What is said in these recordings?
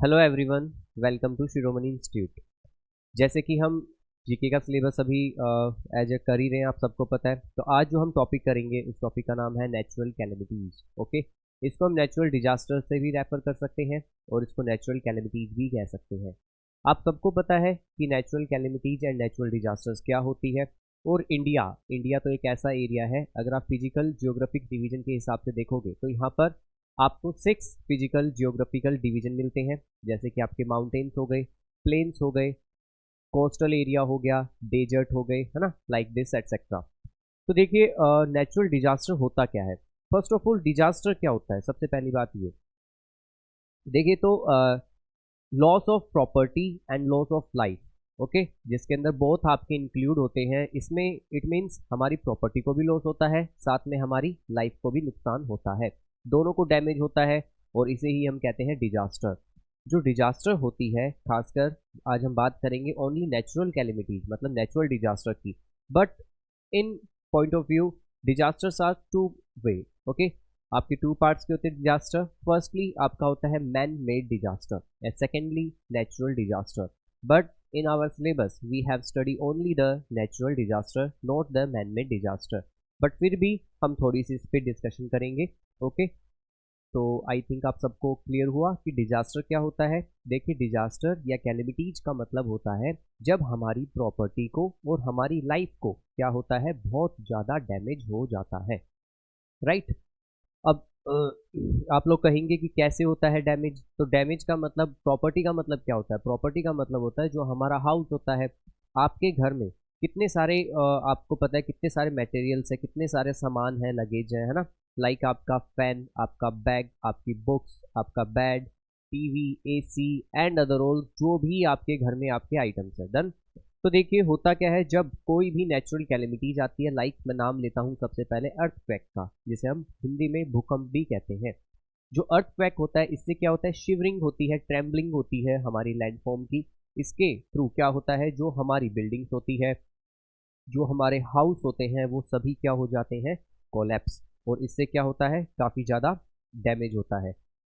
Hello everyone, welcome to Shiromani Institute. जैसे कि हम जीके का सिलेबस अभी एज ए कर ही रहे हैं, आप सबको पता है। तो आज जो हम टॉपिक करेंगे उस टॉपिक का नाम है नेचुरल कैलेमिटीज। ओके, इसको हम नेचुरल डिजास्टर से भी रेफर कर सकते हैं और इसको नेचुरल कैलेमिटीज भी कह सकते हैं। आप सबको पता है कि natural calamities and natural disasters क्या होती है। और इंडिया इंडिया तो एक ऐसा एरिया है, अगर आप फिजिकल जियोग्राफिक डिवीजन के हिसाब से देखोगे तो यहाँ पर आपको 6 फिजिकल जियोग्राफिकल डिवीजन मिलते हैं। जैसे कि आपके माउंटेन्स हो गए, प्लेन्स हो गए, कोस्टल एरिया हो गया, डेजर्ट हो गए, है ना, लाइक दिस एटसेट्रा। तो देखिए, नेचुरल डिजास्टर होता क्या है। फर्स्ट ऑफ ऑल, डिजास्टर क्या होता है, सबसे पहली बात ये देखिए तो loss of property and loss of life. Okay, जिसके अंदर बोथ आपके इंक्लूड होते हैं। इसमें इट मीन्स हमारी प्रॉपर्टी को भी लॉस होता है, साथ में हमारी लाइफ को भी नुकसान होता है, दोनों को डैमेज होता है, और इसे ही हम कहते हैं डिजास्टर। जो डिजास्टर होती है, खासकर आज हम बात करेंगे ओनली नेचुरल कैलेमिटीज मतलब नेचुरल डिजास्टर की। But in point of view, disasters are two way. Okay, आपके टू पार्ट्स के होते हैं डिजास्टर। फर्स्टली आपका होता है man made disaster and secondly natural disaster. But in our syllabus we have study only the natural disaster, not the man made disaster. But फिर भी हम थोड़ी सी इस पर डिस्कशन करेंगे। ओके, तो आई थिंक आप सबको क्लियर हुआ कि डिजास्टर क्या होता है। देखिए, डिजास्टर या कैलेमिटीज का मतलब होता है जब हमारी प्रॉपर्टी को और हमारी लाइफ को क्या होता है, बहुत ज़्यादा डैमेज हो जाता है। राइट। अब आप लोग कहेंगे कि कैसे होता है डैमेज। तो डैमेज का मतलब, प्रॉपर्टी का मतलब क्या होता है। प्रॉपर्टी का मतलब होता है जो हमारा हाउस होता है, आपके घर में कितने सारे आपको पता है कितने सारे मटेरियल्स है, कितने सारे सामान है, लगेज है ना। लाइक आपका फैन, आपका बैग, आपकी बुक्स, आपका bed, TV, AC and other all जो भी आपके घर में आपके आइटम्स है। डन। तो देखिए, होता क्या है जब कोई भी नेचुरल कैलेमिटीज आती है, लाइक मैं नाम लेता हूँ सबसे पहले अर्थक्वेक का, जिसे हम हिंदी में भूकंप भी कहते हैं। जो अर्थक्वेक होता है, इससे क्या होता है, शिवरिंग होती है, ट्रेम्बलिंग होती है हमारी लैंडफॉर्म की। इसके थ्रू क्या होता है, जो हमारी बिल्डिंग्स होती है, जो हमारे हाउस होते हैं, वो सभी क्या हो जाते हैं, कोलैप्स। और इससे क्या होता है, काफ़ी ज़्यादा डैमेज होता है।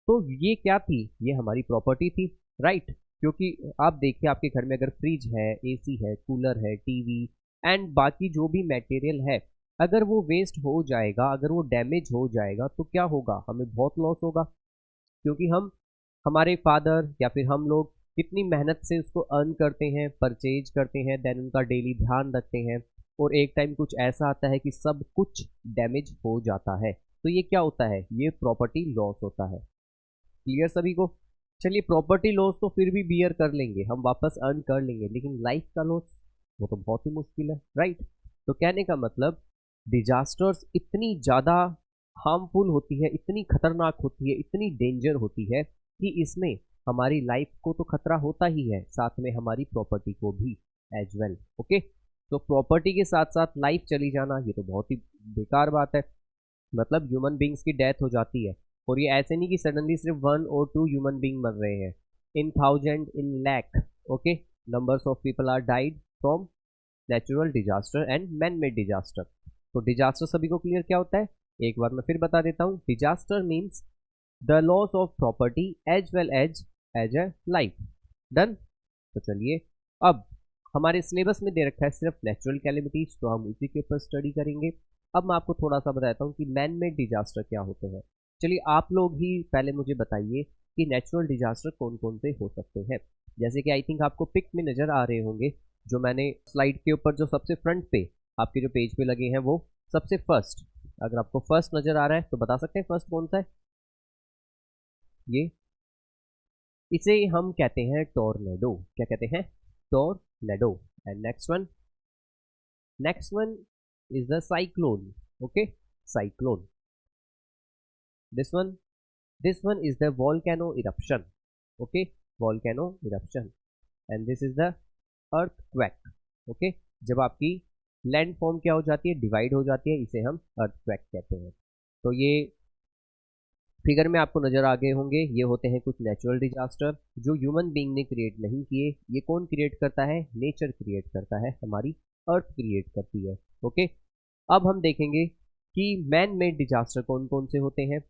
तो ये क्या थी, ये हमारी प्रॉपर्टी थी। राइट। क्योंकि आप देखिए, आपके घर में अगर फ्रिज है, एसी है, कूलर है, टीवी एंड बाकी जो भी मटेरियल है, अगर वो वेस्ट हो जाएगा, अगर वो डैमेज हो जाएगा, तो क्या होगा, हमें बहुत लॉस होगा। क्योंकि हम, हमारे फादर या फिर हम लोग कितनी मेहनत से उसको अर्न करते हैं, परचेज करते हैं, देन उनका डेली ध्यान रखते हैं, और एक टाइम कुछ ऐसा आता है कि सब कुछ डैमेज हो जाता है। तो ये क्या होता है, ये प्रॉपर्टी लॉस होता है। क्लियर सभी को। चलिए, प्रॉपर्टी लॉस तो फिर भी बियर कर लेंगे, हम वापस अर्न कर लेंगे, लेकिन लाइफ का लॉस वो तो बहुत ही मुश्किल है। राइट। तो कहने का मतलब, डिजास्टर्स इतनी ज़्यादा हार्मफुल होती है, इतनी खतरनाक होती है, इतनी डेंजर होती है कि इसमें हमारी लाइफ को तो खतरा होता ही है, साथ में हमारी प्रॉपर्टी को भी एज वेल। ओके, तो प्रॉपर्टी के साथ साथ लाइफ चली जाना, ये तो बहुत ही बेकार बात है। मतलब ह्यूमन बींग्स की डेथ हो जाती है, और ये ऐसे नहीं कि सडनली सिर्फ 1 और 2 ह्यूमन बींग मर रहे हैं, in thousand, in lakh. Okay, numbers of people are died from natural disaster and man made disaster. तो डिजास्टर सभी को क्लियर क्या होता है, एक बार मैं फिर बता देता हूँ। Disaster means the loss of property as well as a life. Done. तो चलिए, अब हमारे सिलेबस में दे रखा है सिर्फ नेचुरल कैलेमिटीज, तो हम उसी के ऊपर स्टडी करेंगे। अब मैं आपको थोड़ा सा बताता हूँ कि मैन मेड डिजास्टर क्या होते हैं। चलिए, आप लोग ही पहले मुझे बताइए कि नेचुरल डिजास्टर कौन कौन से हो सकते हैं। जैसे कि आई थिंक आपको पिक में नज़र आ रहे होंगे, जो मैंने स्लाइड के ऊपर जो सबसे फ्रंट पे आपके जो पेज पे लगे हैं, वो सबसे फर्स्ट, अगर आपको फर्स्ट नज़र आ रहा है तो बता सकते हैं फर्स्ट कौन सा है। ये, इसे हम कहते हैं टोर्नेडो। क्या कहते हैं, tornado. And next one is the cyclone. Okay, cyclone. this one this one is the volcano eruption. Okay, volcano eruption. And this is the earthquake. Okay, जब आपकी लैंड फॉर्म क्या हो जाती है, डिवाइड हो जाती है, इसे हम earthquake कहते हैं। तो ये फिगर में आपको नजर आ गए होंगे, ये होते हैं कुछ नेचुरल डिजास्टर जो ह्यूमन बीइंग ने क्रिएट नहीं किए। ये कौन क्रिएट करता है, नेचर क्रिएट करता है, हमारी अर्थ क्रिएट करती है। ओके, अब हम देखेंगे कि मैन मेड डिजास्टर कौन कौन से होते हैं।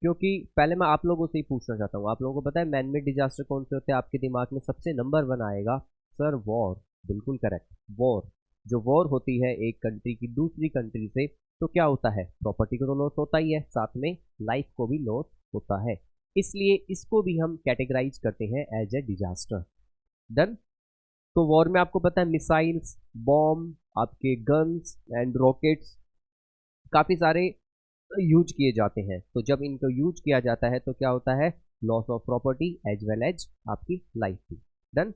क्योंकि पहले मैं आप लोगों से ही पूछना चाहता हूँ, आप लोगों को पता है मैन मेड डिजास्टर कौन से होते हैं? आपके दिमाग में सबसे नंबर 1 आएगा सर वॉर। बिल्कुल करेक्ट, वॉर। जो वॉर होती है एक कंट्री की दूसरी कंट्री से, तो क्या होता है? प्रॉपर्टी को तो लॉस होता ही है, साथ में लाइफ को भी लॉस होता है। इसलिए इसको भी हम कैटेगराइज करते हैं एज ए डिजास्टर। डन। तो वॉर में आपको पता है मिसाइल्स, बॉम्ब, आपके गन्स एंड रॉकेट्स काफी सारे यूज किए जाते हैं। तो जब इनको यूज किया जाता है तो क्या होता है? Loss of property as well as आपकी लाइफ भी। डन।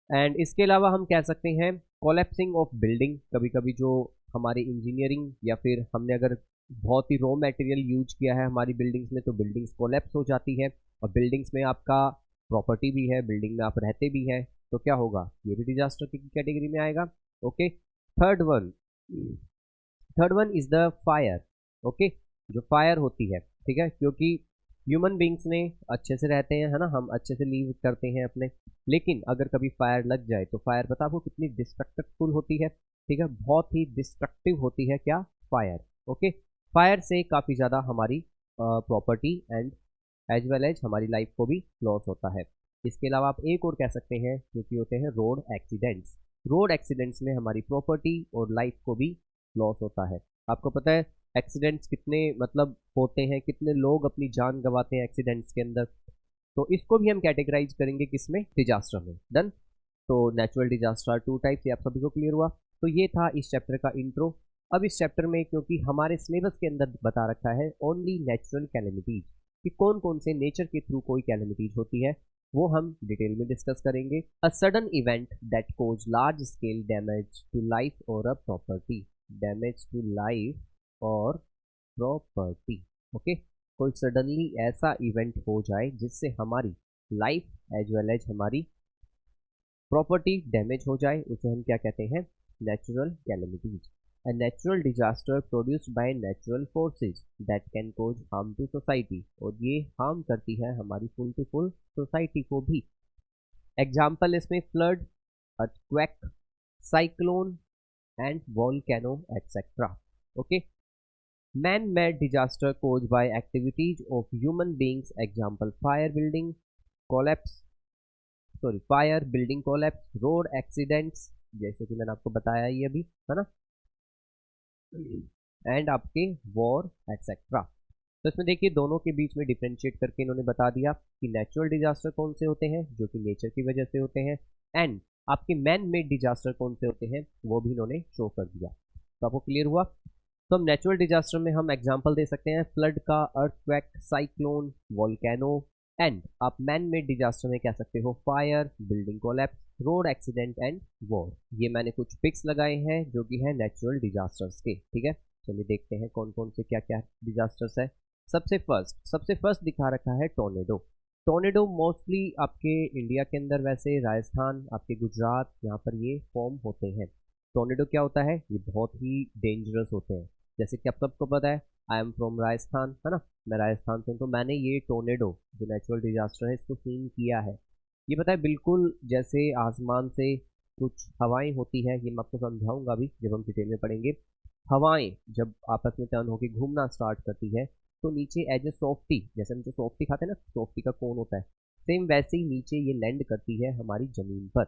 एंड इसके अलावा हम कह सकते हैं कोलैप्सिंग ऑफ बिल्डिंग। कभी कभी जो हमारी इंजीनियरिंग या फिर हमने अगर बहुत ही रॉ मटेरियल यूज किया है हमारी बिल्डिंग्स में, तो बिल्डिंग्स कोलैप्स हो जाती है। और बिल्डिंग्स में आपका प्रॉपर्टी भी है, बिल्डिंग में आप रहते भी हैं, तो क्या होगा? ये भी डिजास्टर की कैटेगरी में आएगा। Okay. Third one, third one is the fire. Okay. जो फायर होती है, ठीक है, क्योंकि ह्यूमन बींग्स ने अच्छे से रहते हैं, है ना, हम अच्छे से लीव करते हैं अपने, लेकिन अगर कभी फायर लग जाए तो फायर पता आपको कितनी डिस्ट्रक्टिवफुल होती है? ठीक है, बहुत ही डिस्ट्रक्टिव होती है क्या? फायर। ओके। फायर से काफ़ी ज़्यादा हमारी property and as well as हमारी लाइफ को भी लॉस होता है। इसके अलावा आप एक और कह सकते हैं जो कि होते हैं रोड एक्सीडेंट्स। रोड एक्सीडेंट्स में हमारी प्रॉपर्टी और लाइफ को भी लॉस होता है। आपको पता है एक्सीडेंट्स कितने मतलब होते हैं, कितने लोग अपनी जान गंवाते हैं एक्सीडेंट्स के अंदर। तो इसको भी हम कैटेगराइज करेंगे किसमें? डिजास्टर में। डन। तो नेचुरल डिजास्टर 2 टाइप्स, ये आप सभी को क्लियर हुआ। तो ये था इस चैप्टर का इंट्रो। अब इस चैप्टर में क्योंकि हमारे सिलेबस के अंदर बता रखा है ओनली नेचुरल कैलेमिटीज, कि कौन कौन से नेचर के थ्रू कोई कैलेमिटीज होती है, वो हम डिटेल में डिस्कस करेंगे। A sudden event that cause large scale damage to life और a property. Damage to life और प्रॉपर्टी। ओके। कोई सडनली ऐसा इवेंट हो जाए जिससे हमारी लाइफ एज वेल एज हमारी प्रॉपर्टी डैमेज हो जाए, उसे हम क्या कहते हैं? Natural calamities. A natural disaster produced by natural forces that can cause harm to society, और ये हार्म करती है हमारी फुल टू फुल सोसाइटी को भी। एग्जाम्पल इसमें flood, earthquake, cyclone and volcano etcetera. Okay. Man made disaster caused by activities of human beings, example fire building collapse, sorry fire building collapse, road accidents जैसे कि मैंने आपको बताया ही अभी, है ना, एंड आपके वॉर एक्सेट्रा। तो इसमें देखिए दोनों के बीच में डिफरेंशिएट करके इन्होंने बता दिया कि नेचुरल डिजास्टर कौन से होते हैं जो कि नेचर की वजह से होते हैं, एंड आपके मैन मेड डिजास्टर कौन से होते हैं वो भी इन्होंने शो कर दिया। तो आपको क्लियर हुआ? तो हम नेचुरल डिजास्टर में हम एग्जांपल दे सकते हैं फ्लड का, अर्थक्वेक, साइक्लोन, वॉल्केनो, एंड आप मैन मेड डिजास्टर में कह सकते हो fire, building collapse, road accident and war. ये मैंने कुछ पिक्स लगाए हैं जो कि है नेचुरल डिजास्टर्स के। ठीक है, चलिए देखते हैं कौन कौन से क्या क्या डिजास्टर्स है। सबसे फर्स्ट दिखा रखा है टोर्नेडो। टोर्नेडो मोस्टली आपके इंडिया के अंदर, वैसे राजस्थान, आपके गुजरात, यहाँ पर ये फॉर्म होते हैं। टोर्नेडो क्या होता है? ये बहुत ही डेंजरस होते हैं। जैसे कि आप सबको पता है आई एम फ्रॉम राजस्थान, है ना, मैं राजस्थान से हूँ, तो मैंने ये टोर्नेडो जो नेचुरल डिजास्टर है इसको सीन किया है। ये पता है बिल्कुल जैसे आसमान से कुछ हवाएं होती है, ये मैं आपको समझाऊंगा अभी जब हम डिटेल में पढ़ेंगे। हवाएं जब आपस में टर्न होकर घूमना स्टार्ट करती है तो नीचे एज ए सॉफ्टी, जैसे हम जो सॉफ्टी खाते हैं ना, सॉफ्टी का कोन होता है, सेम वैसे ही नीचे ये लैंड करती है हमारी जमीन पर।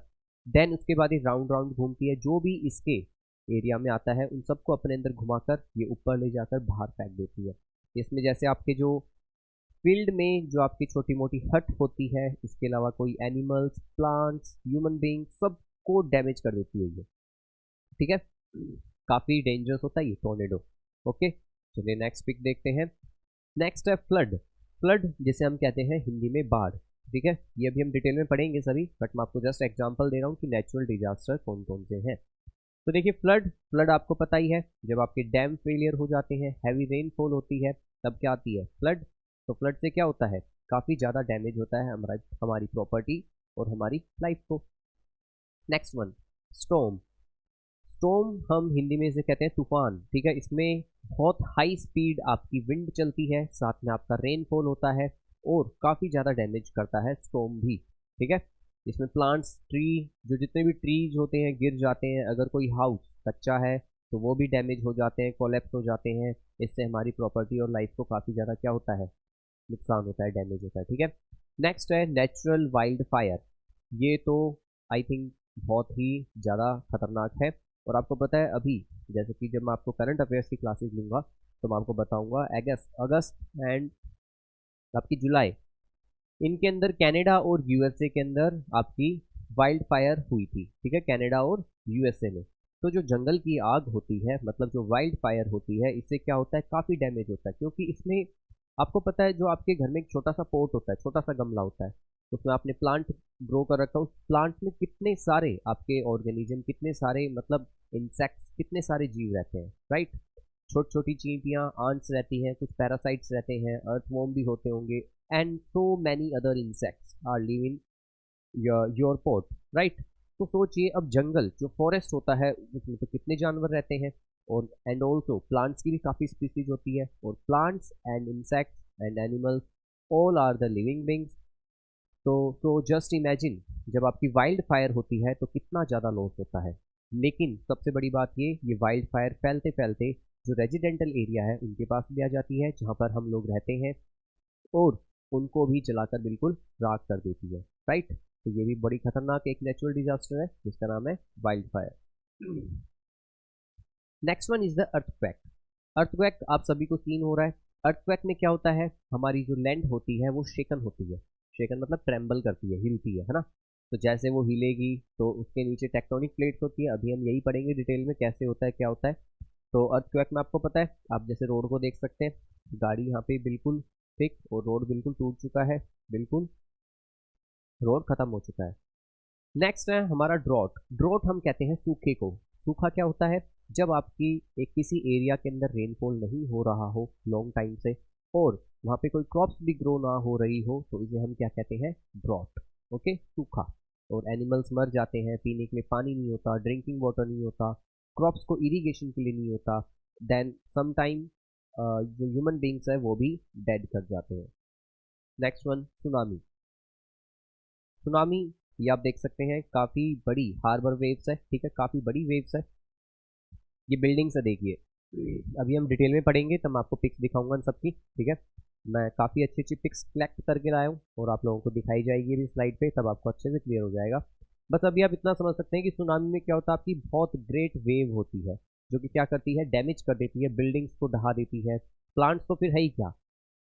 देन उसके बाद ये राउंड राउंड घूमती है, जो भी इसके एरिया में आता है उन सबको अपने अंदर घुमाकर ये ऊपर ले जाकर बाहर फेंक देती है। इसमें जैसे आपके जो फील्ड में जो आपकी छोटी मोटी हट होती है, इसके अलावा कोई एनिमल्स, प्लांट्स, ह्यूमन बींग, सबको डैमेज कर देती है ये। ठीक है, काफी डेंजरस होता है ये टोर्नेडो। ओके, चलिए नेक्स्ट पिक देखते हैं। नेक्स्ट है फ्लड। फ्लड जिसे हम कहते हैं हिंदी में बाढ़। ठीक है, ये अभी हम डिटेल में पढ़ेंगे सभी, बट मैं आपको जस्ट एग्जांपल दे रहा हूँ कि नेचुरल डिजास्टर कौन कौन से हैं। तो देखिए फ्लड, फ्लड आपको पता ही है, जब आपके डैम फेलियर हो जाते हैं, हैवी रेनफॉल होती है, तब क्या आती है? फ्लड। तो फ्लड से क्या होता है? काफ़ी ज़्यादा डैमेज होता है हमारी प्रॉपर्टी और हमारी लाइफ को। Next one, storm. स्टॉर्म हम हिंदी में इसे कहते हैं तूफान। ठीक है, इसमें बहुत हाई स्पीड आपकी विंड चलती है, साथ में आपका रेनफॉल होता है और काफ़ी ज़्यादा डैमेज करता है स्टॉर्म भी। ठीक है, इसमें प्लांट्स, ट्री, जो जितने भी ट्रीज होते हैं गिर जाते हैं। अगर कोई हाउस कच्चा है तो वो भी डैमेज हो जाते हैं, कोलैप्स हो जाते हैं। इससे हमारी प्रॉपर्टी और लाइफ को काफ़ी ज़्यादा क्या होता है? नुकसान होता है, डैमेज होता है, ठीक है। नेक्स्ट है नेचुरल वाइल्ड फायर। ये तो आई थिंक बहुत ही ज़्यादा खतरनाक है। और आपको पता है अभी, जैसे कि जब मैं आपको करंट अफेयर्स की क्लासेस लूँगा तो मैं आपको बताऊँगा अगस्त एंड आपकी जुलाई, इनके अंदर कनाडा और यूएसए के अंदर आपकी वाइल्ड फायर हुई थी, ठीक है, कनाडा और यूएसए में। तो जो जंगल की आग होती है, मतलब जो वाइल्ड फायर होती है, इससे क्या होता है, काफ़ी डैमेज होता है। क्योंकि इसमें आपको पता है जो आपके घर में एक छोटा सा पॉट होता है, छोटा सा गमला होता है, उसमें आपने प्लांट ग्रो कर रखा है, उस प्लांट में कितने सारे आपके ऑर्गेनिज्म, कितने सारे मतलब इंसेक्ट्स, कितने सारे जीव रहते हैं, राइट। छोटी छोटी चींटियाँ, आंट्स रहती हैं, कुछ पैरासाइट्स रहते हैं, अर्थवॉर्म भी होते होंगे, and so many other insects are live in your pot, right. तो सोचिए अब जंगल जो फॉरेस्ट होता है उसमें तो कितने जानवर रहते हैं, और एंड ऑल्सो प्लांट्स की भी काफ़ी स्पीसीज होती है, और plants and insects and animals all are the living beings. तो जस्ट इमेजिन जब आपकी वाइल्ड फायर होती है तो कितना ज़्यादा लॉस होता है। लेकिन सबसे बड़ी बात ये वाइल्ड फायर फैलते फैलते जो रेजिडेंटल एरिया है उनके पास भी आ जाती है, जहाँ पर हम लोग रहते हैं, और उनको भी जलाकर बिल्कुल राख कर देती है, राइट। तो ये भी बड़ी खतरनाक एक नेचुरल डिजास्टर है जिसका नाम है wild fire. Next one is the earthquake. Earthquake आप सभी को सीन हो रहा है। अर्थक्वेक में क्या होता है, हमारी जो लैंड होती है वो शेकन होती है। शेकन मतलब ट्रेम्बल करती है, हिलती है ना। तो जैसे वो हिलेगी तो उसके नीचे टेक्टोनिक प्लेट्स होती है, अभी हम यही पढ़ेंगे डिटेल में कैसे होता है, क्या होता है। तो अर्थक्वेक में आपको पता है, आप जैसे रोड को देख सकते हैं, गाड़ी यहाँ पे बिल्कुल थिक और रोड बिल्कुल टूट चुका है, बिल्कुल रोड खत्म हो चुका है। नेक्स्ट है हमारा ड्रॉट। ड्रॉट हम कहते हैं सूखे को। सूखा क्या होता है, जब आपकी एक किसी एरिया के अंदर रेनफॉल नहीं हो रहा हो लॉन्ग टाइम से, और वहाँ पे कोई क्रॉप्स भी ग्रो ना हो रही हो, तो इसे हम क्या कहते हैं, ड्रॉट। ओके, सूखा। और एनिमल्स मर जाते हैं, पीने के लिए पानी नहीं होता, ड्रिंकिंग वाटर नहीं होता, क्रॉप्स को इरिगेशन के लिए नहीं होता, देन सम टाइम जो ह्यूमन बींग्स है वो भी डेड कर जाते हैं। Next one tsunami. सुनामी ये आप देख सकते हैं, काफ़ी बड़ी हार्बर वेव्स है, ठीक है, काफ़ी बड़ी वेव्स है। ये बिल्डिंग्स है, देखिए अभी हम डिटेल में पढ़ेंगे तब मैं आपको पिक्स दिखाऊंगा इन सबकी, ठीक है। मैं काफ़ी अच्छी अच्छी पिक्स कलेक्ट करके लाया हूँ और आप लोगों को दिखाई जाएगी अभी स्लाइड पे, तब आपको अच्छे से क्लियर हो जाएगा। बस अभी आप इतना समझ सकते हैं कि सुनामी में क्या होता है, आपकी बहुत ग्रेट वेव होती है जो कि क्या करती है, डैमेज कर देती है, बिल्डिंग्स को ढहा देती है। प्लांट्स तो फिर है ही क्या,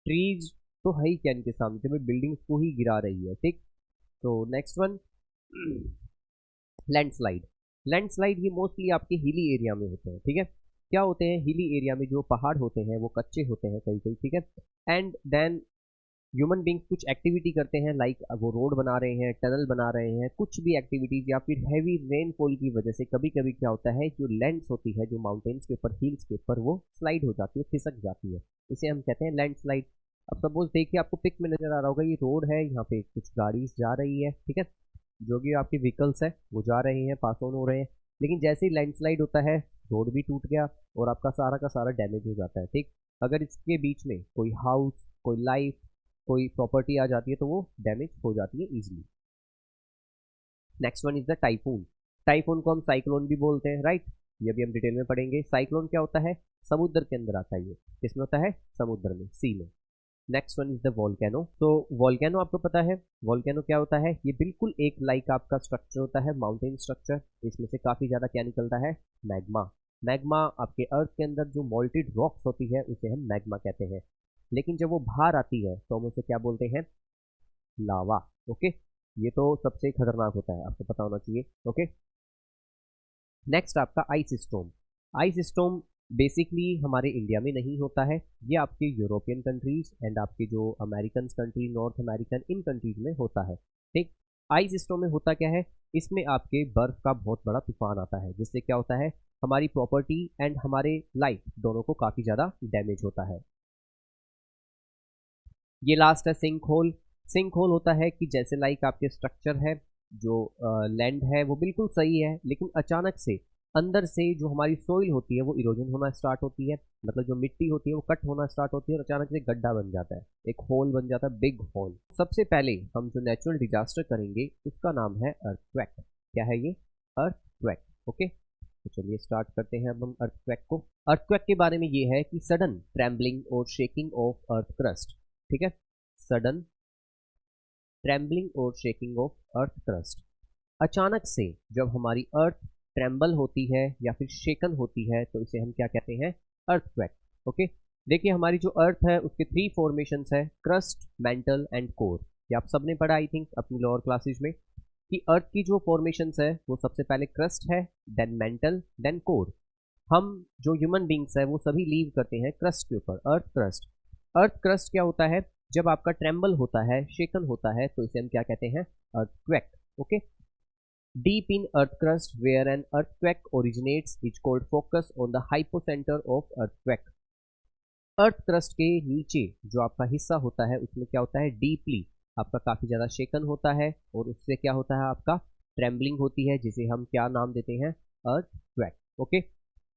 ट्रीज तो है ही क्या इनके सामने, जब बिल्डिंग्स को ही गिरा रही है, ठीक। तो नेक्स्ट वन लैंडस्लाइड। लैंडस्लाइड ये मोस्टली आपके हिली एरिया में होते हैं, ठीक है। क्या होते हैं, हिली एरिया में जो पहाड़ होते हैं वो कच्चे होते हैं कई कई, ठीक है। एंड देन ह्यूमन बींग्स कुछ एक्टिविटी करते हैं, लाइक वो रोड बना रहे हैं, टनल बना रहे हैं, कुछ भी एक्टिविटीज, या फिर हैवी रेनफॉल की वजह से कभी कभी क्या होता है, जो लैंड्स होती है, जो माउंटेन्स के ऊपर, हिल्स के ऊपर, वो स्लाइड हो जाती है, खिसक जाती है, इसे हम कहते हैं लैंडस्लाइड। अब सपोज देखिए आपको पिक में नजर आ रहा होगा, ये रोड है, यहाँ पे कुछ गाड़ी जा रही है, ठीक है, जो भी आपके व्हीकल्स है वो जा रहे हैं, पास ऑन हो रहे हैं। लेकिन जैसे ही लैंडस्लाइड होता है, रोड भी टूट गया और आपका सारा का सारा डैमेज हो जाता है, ठीक। अगर इसके बीच में कोई हाउस, कोई लाइफ, कोई प्रॉपर्टी आ जाती है तो वो डैमेज हो जाती है easily. Next one is the typhoon. Typhoon को हम साइक्लोन भी बोलते हैं, राइट। ये भी हम डिटेल में पढ़ेंगे। साइक्लोन क्या होता है, समुद्र के अंदर आता है, ये किसमें होता है, समुद्र में, सी में। Next one is the volcano. तो वॉल्केनो आपको पता है, वॉल्केनो क्या होता है, ये बिल्कुल एक लाइक आपका स्ट्रक्चर होता है, माउंटेन स्ट्रक्चर। इसमें से काफ़ी ज़्यादा क्या निकलता है, मैग्मा। मैग्मा आपके अर्थ के अंदर जो मोल्टेड रॉक्स होती है उसे हम मैग्मा कहते हैं। लेकिन जब वो बाहर आती है तो हम उसे क्या बोलते हैं, लावा। ओके, ये तो सबसे खतरनाक होता है, आपको पता होना चाहिए। ओके, नेक्स्ट आपका ice storm. Ice storm basically हमारे इंडिया में नहीं होता है, ये आपके यूरोपियन कंट्रीज एंड आपके जो अमेरिकन कंट्री, नॉर्थ अमेरिकन, इन कंट्रीज में होता है, ठीक। आइस स्टॉर्म में होता क्या है, इसमें आपके बर्फ का बहुत बड़ा तूफान आता है, जिससे क्या होता है, हमारी प्रॉपर्टी एंड हमारे लाइफ दोनों को काफ़ी ज़्यादा डैमेज होता है। ये लास्ट है सिंक होल। सिंक होल होता है कि जैसे लाइक आपके स्ट्रक्चर है, जो लैंड है वो बिल्कुल सही है, लेकिन अचानक से अंदर से जो हमारी सोइल होती है वो इरोजन होना स्टार्ट होती है, मतलब जो मिट्टी होती है वो कट होना स्टार्ट होती है और अचानक से गड्ढा बन जाता है, एक होल बन जाता है, बिग होल। सबसे पहले हम जो नेचुरल डिजास्टर करेंगे उसका नाम है अर्थक्वेक। क्या है ये, अर्थक्वेक। ओके, तो चलिए स्टार्ट करते हैं अब हम अर्थक्वेक को। अर्थक्वेक के बारे में ये है कि सडन ट्रैम्बलिंग और शेकिंग ऑफ अर्थ क्रस्ट, ठीक है। सडन ट्रेम्बलिंग और शेकिंग ऑफ अर्थ क्रस्ट। अचानक से जब हमारी अर्थ ट्रेम्बल होती है या फिर शेकन होती है तो इसे हम क्या कहते हैं, अर्थक्वेक। ओके, देखिए हमारी जो अर्थ है उसके 3 फॉर्मेशंस है, क्रस्ट, मेंटल एंड कोर। ये आप सबने पढ़ा आई थिंक अपनी लोअर क्लासेज में कि अर्थ की जो फॉर्मेशंस है वो सबसे पहले क्रस्ट है, देन मेंटल, देन कोर। हम जो ह्यूमन बींग्स है वो सभी लीव करते हैं क्रस्ट के ऊपर, अर्थ क्रस्ट। अर्थ क्रस्ट क्या होता है, जब आपका ट्रेम्बल होता है, शेकन होता है तो इसे हम क्या कहते हैं, earthquake. Okay, deep in earth crust where an earthquake originates is called focus on the hypocenter of earthquake। Earth crust के नीचे जो आपका हिस्सा होता है उसमें क्या होता है, डीपली आपका काफी ज्यादा शेकन होता है और उससे क्या होता है, आपका ट्रेम्बलिंग होती है, जिसे हम क्या नाम देते हैं, अर्थक्वेक। ओके,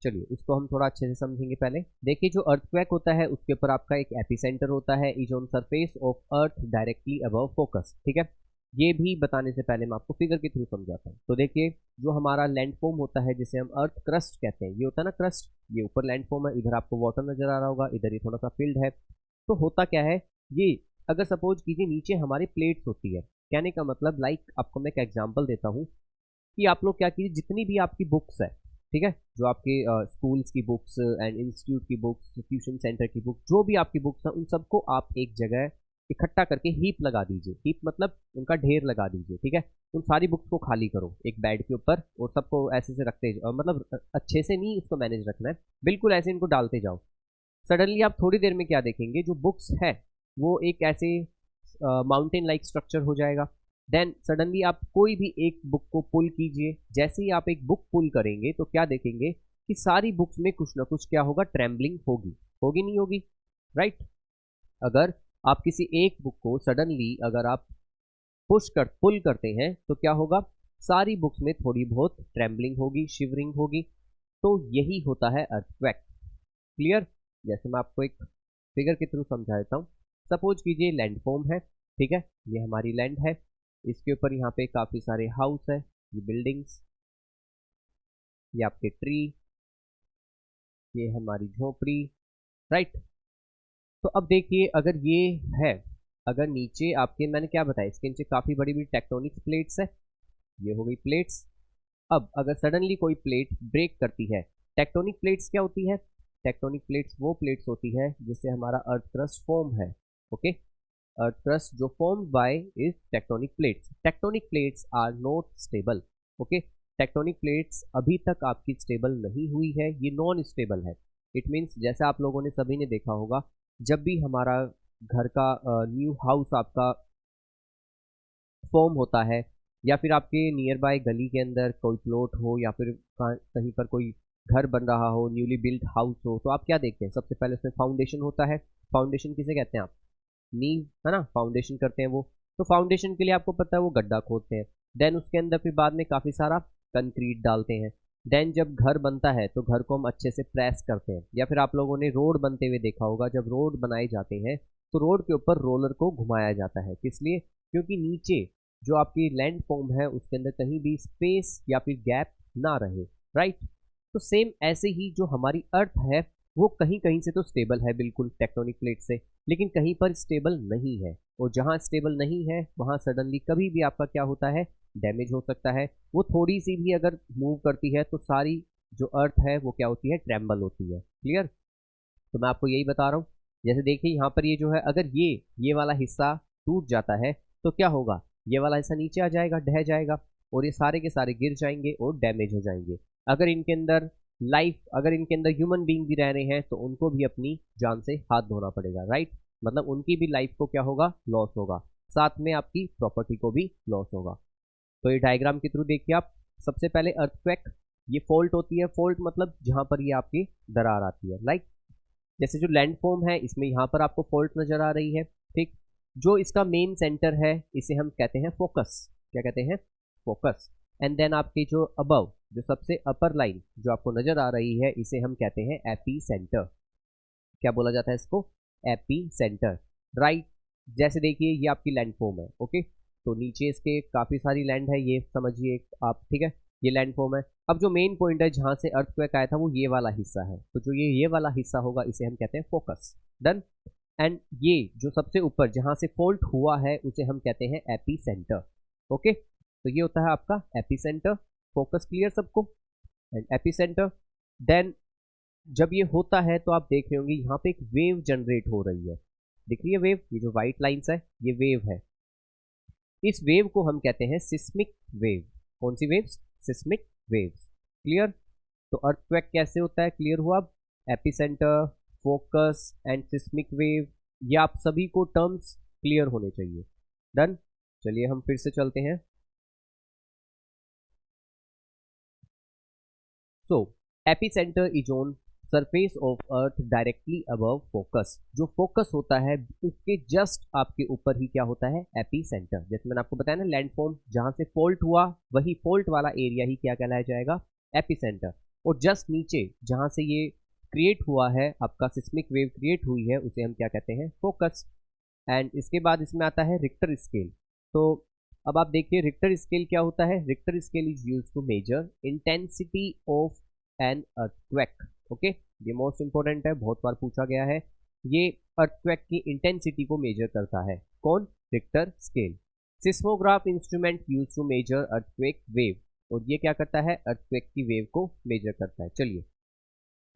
चलिए इसको हम थोड़ा अच्छे से समझेंगे। पहले देखिए जो अर्थक्वेक होता है उसके ऊपर आपका एक एपिसेंटर होता है, is on surface of earth directly above focus. ठीक है, ये भी बताने से पहले मैं आपको फिगर के थ्रू समझाता हूँ। तो देखिए जो हमारा लैंडफॉर्म होता है जिसे हम अर्थ क्रस्ट कहते हैं, ये होता है ना क्रस्ट, ये ऊपर लैंडफॉर्म है, इधर आपको वाटर नजर आ रहा होगा, इधर ये थोड़ा सा फील्ड है। तो होता क्या है, ये अगर सपोज कीजिए नीचे हमारी प्लेट्स होती है, कहने का मतलब लाइक आपको मैं एक एग्जाम्पल देता हूँ कि आप लोग क्या कीजिए, जितनी भी आपकी बुक्स है, ठीक है, जो आपके स्कूल्स की बुक्स एंड इंस्टीट्यूट की बुक्स, ट्यूशन सेंटर की बुक्स, जो भी आपकी बुक्स हैं उन सबको आप एक जगह इकट्ठा करके हीप लगा दीजिए। हीप मतलब उनका ढेर लगा दीजिए। ठीक है, उन सारी बुक्स को खाली करो एक बेड के ऊपर और सबको ऐसे से रखते जाओ, मतलब अच्छे से नहीं उसको मैनेज रखना है, बिल्कुल ऐसे इनको डालते जाओ। सडनली आप थोड़ी देर में क्या देखेंगे, जो बुक्स है वो एक ऐसे माउंटेन लाइक स्ट्रक्चर हो जाएगा। देन सडनली आप कोई भी एक बुक को पुल कीजिए, जैसे ही आप एक बुक पुल करेंगे तो क्या देखेंगे कि सारी बुक्स में कुछ ना कुछ क्या होगा, ट्रेम्बलिंग होगी, होगी नहीं होगी, राइट। अगर आप किसी एक बुक को सडनली अगर आप पुल करते हैं तो क्या होगा, सारी बुक्स में थोड़ी बहुत ट्रेम्बलिंग होगी, शिवरिंग होगी। तो यही होता है अर्थक्वेक। क्लियर, जैसे मैं आपको एक फिगर के थ्रू समझा देता हूँ। सपोज कीजिए लैंडफॉर्म है, ठीक है, ये हमारी लैंड है, इसके ऊपर यहाँ पे काफी सारे हाउस है, ये बिल्डिंग्स, ये आपके ट्री, ये हमारी झोपड़ी, राइट। तो अब देखिए अगर ये है, अगर नीचे आपके मैंने क्या बताया, इसके नीचे काफी बड़ी बड़ी टेक्टोनिक प्लेट्स है, ये हो गई प्लेट्स। अब अगर सडनली कोई प्लेट ब्रेक करती है, टेक्टोनिक प्लेट्स क्या होती है, टेक्टोनिक प्लेट्स वो प्लेट्स होती है जिससे हमारा अर्थ क्रस्ट फॉर्म है। ओके, अर्थ क्रस्ट जो form by is tectonic plates. Tectonic plates are not stable. Okay, tectonic plates अभी तक आपकी स्टेबल नहीं हुई है, ये नॉन स्टेबल है। इट मीन्स जैसे आप लोगों ने सभी ने देखा होगा, जब भी हमारा घर का न्यू हाउस आपका फॉर्म होता है या फिर आपके नियर बाय गली के अंदर कोई प्लॉट हो या फिर कहीं पर कोई घर बन रहा हो, न्यूली बिल्ट हाउस हो, तो आप क्या देखते हैं, सबसे पहले उसमें फाउंडेशन होता है। फाउंडेशन किसे कहते हैं आप, नींव, है ना, फाउंडेशन करते हैं वो। तो फाउंडेशन के लिए आपको पता है वो गड्ढा खोदते हैं, देन उसके अंदर फिर बाद में काफ़ी सारा कंक्रीट डालते हैं। देन जब घर बनता है तो घर को हम अच्छे से प्रेस करते हैं, या फिर आप लोगों ने रोड बनते हुए देखा होगा, जब रोड बनाए जाते हैं तो रोड के ऊपर रोलर को घुमाया जाता है, किस लिए, क्योंकि नीचे जो आपकी लैंड फॉर्म है उसके अंदर कहीं भी स्पेस या फिर गैप ना रहे, राइट। तो सेम ऐसे ही जो हमारी अर्थ है वो कहीं कहीं से तो स्टेबल है बिल्कुल टेक्टोनिक प्लेट से, लेकिन कहीं पर स्टेबल नहीं है, और जहाँ स्टेबल नहीं है वहाँ सडनली कभी भी आपका क्या होता है, डैमेज हो सकता है। वो थोड़ी सी भी अगर मूव करती है तो सारी जो अर्थ है वो क्या होती है, ट्रेम्बल होती है। क्लियर, तो मैं आपको यही बता रहा हूँ। जैसे देखिए यहाँ पर ये जो है, अगर ये वाला हिस्सा टूट जाता है तो क्या होगा, ये वाला हिस्सा नीचे आ जाएगा, ढह जाएगा, और ये सारे के सारे गिर जाएंगे और डैमेज हो जाएंगे। अगर इनके अंदर अगर इनके अंदर ह्यूमन बींग भी रह रहे हैं तो उनको भी अपनी जान से हाथ धोना पड़ेगा, राइट। मतलब उनकी भी लाइफ को क्या होगा, लॉस होगा, साथ में आपकी प्रॉपर्टी को भी लॉस होगा। तो ये डायग्राम के थ्रू देखिए आप, सबसे पहले अर्थक्वेक, ये फॉल्ट होती है, फॉल्ट मतलब जहां पर ये आपकी दरार आती है, लाइक जैसे जो लैंडफॉर्म है इसमें यहाँ पर आपको फॉल्ट नजर आ रही है, ठीक। जो इसका मेन सेंटर है इसे हम कहते हैं फोकस, क्या कहते हैं, फोकस। एंड देन आपकी जो अबव, जो सबसे अपर लाइन जो आपको नजर आ रही है, इसे हम कहते हैं एपी सेंटर। क्या बोला जाता है इसको, एपी सेंटर, राइट। जैसे देखिए ये आपकी लैंडफॉर्म है, ओके, तो नीचे इसके काफी सारी लैंड है, ये समझिए आप, ठीक है, ये लैंडफॉर्म है। अब जो मेन पॉइंट है जहां से अर्थक्वेक आया था वो ये वाला हिस्सा है, तो जो ये वाला हिस्सा होगा इसे हम कहते हैं फोकस। डन। एंड ये जो सबसे ऊपर जहां से फॉल्ट हुआ है उसे हम कहते हैं एपी सेंटर। ओके, तो ये होता है आपका एपी सेंटर। फोकस क्लियर सबको? एंड एपी सेंटर, देन जब ये होता है तो आप देख रहे होंगे यहाँ पे एक वेव जनरेट हो रही है। दिख रही है वेव? ये जो व्हाइट लाइंस है ये वेव है। इस वेव को हम कहते हैं सिस्मिक वेव। कौन सी वेव्स? Seismic waves. क्लियर? तो अर्थक्वेक कैसे होता है, क्लियर हुआ? अब epicentre, focus and seismic wave, ये आप सभी को टर्म्स क्लियर होने चाहिए। डन? चलिए हम फिर से चलते हैं। So epicentre is on surface of earth directly above focus. जो फोकस होता है उसके जस्ट आपके ऊपर ही क्या होता है? AP centre. जैसे मैंने आपको बताया ना, लैंडफॉर्म जहां से फॉल्ट हुआ वही फॉल्ट वाला एरिया ही क्या कहलाया जाएगा? AP centre. और जस्ट नीचे जहां से ये क्रिएट हुआ है, आपका सिस्मिक वेव क्रिएट हुई है, उसे हम क्या कहते हैं? फोकस। एंड इसके बाद इसमें आता है रिक्टर स्केल। तो अब आप देखिए रिक्टर स्केल क्या होता है। Richter scale is use to measure intensity of an earthquake. Okay, ये मोस्ट इंपॉर्टेंट है, बहुत बार पूछा गया है। ये अर्थक्वेक की इंटेंसिटी को मेजर करता है। कौन? Richter scale. Seismograph instrument use to measure earthquake wave, और ये क्या करता है? अर्थक्वेक की वेव को मेजर करता है। चलिए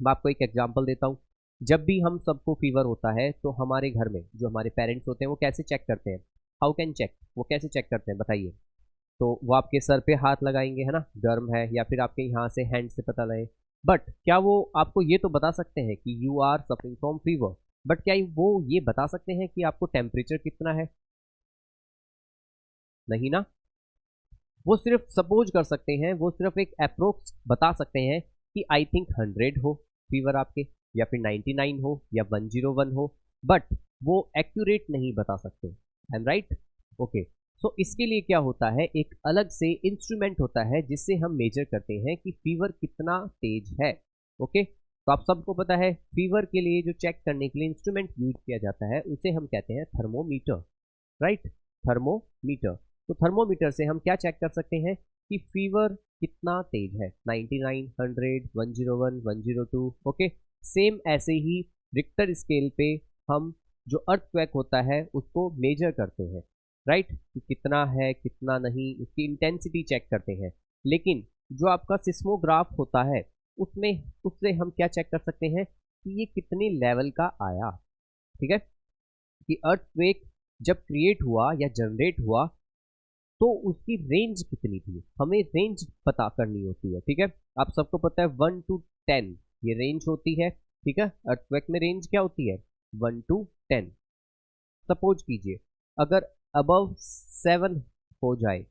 मैं आपको एक एग्जांपल देता हूँ। जब भी हम सबको फीवर होता है तो हमारे घर में जो हमारे पेरेंट्स होते हैं वो कैसे चेक करते हैं? How can check? वो कैसे चेक करते हैं बताइए? तो वो आपके सर पे हाथ लगाएंगे, है ना, गर्म है, या फिर आपके यहाँ से हैंड से पता लगे। बट क्या वो आपको ये तो बता सकते हैं कि you are suffering from fever? But क्या वो ये बता सकते हैं कि आपको टेम्परेचर कितना है? नहीं ना। वो सिर्फ सपोज कर सकते हैं, वो सिर्फ एक अप्रोक्स बता सकते हैं कि आई थिंक 100 हो फीवर आपके, या फिर 99 हो, या 101 हो, बट वो एक्यूरेट नहीं बता सकते। I am right? ओके, सो इसके लिए क्या होता है, एक अलग से इंस्ट्रूमेंट होता है जिससे हम मेजर करते हैं कि फीवर कितना तेज है। ओके, तो आप सबको पता है फीवर के लिए जो चेक करने के लिए इंस्ट्रूमेंट यूज किया जाता है उसे हम कहते हैं थर्मोमीटर। राइट? थर्मोमीटर। तो थर्मोमीटर से हम क्या चेक कर सकते हैं कि फीवर कितना तेज है? 99, 100, 101, 102। ओके, सेम ऐसे ही रिक्टर स्केल पे हम जो अर्थक्वेक होता है उसको मेजर करते हैं। राइट? कि कितना है कितना नहीं, उसकी इंटेंसिटी चेक करते हैं। लेकिन जो आपका सिस्मोग्राफ होता है उसमें उससे हम क्या चेक कर सकते हैं कि ये कितने लेवल का आया। ठीक है, कि अर्थक्वेक जब क्रिएट हुआ या जनरेट हुआ तो उसकी रेंज कितनी थी, हमें रेंज पता करनी होती है। ठीक है, आप सबको पता है 1 to 10 ये रेंज होती है। ठीक है, अर्थक्वेक में रेंज क्या होती है? 1 to 10। सपोज कीजिए अगर अबव 7 हो जाए,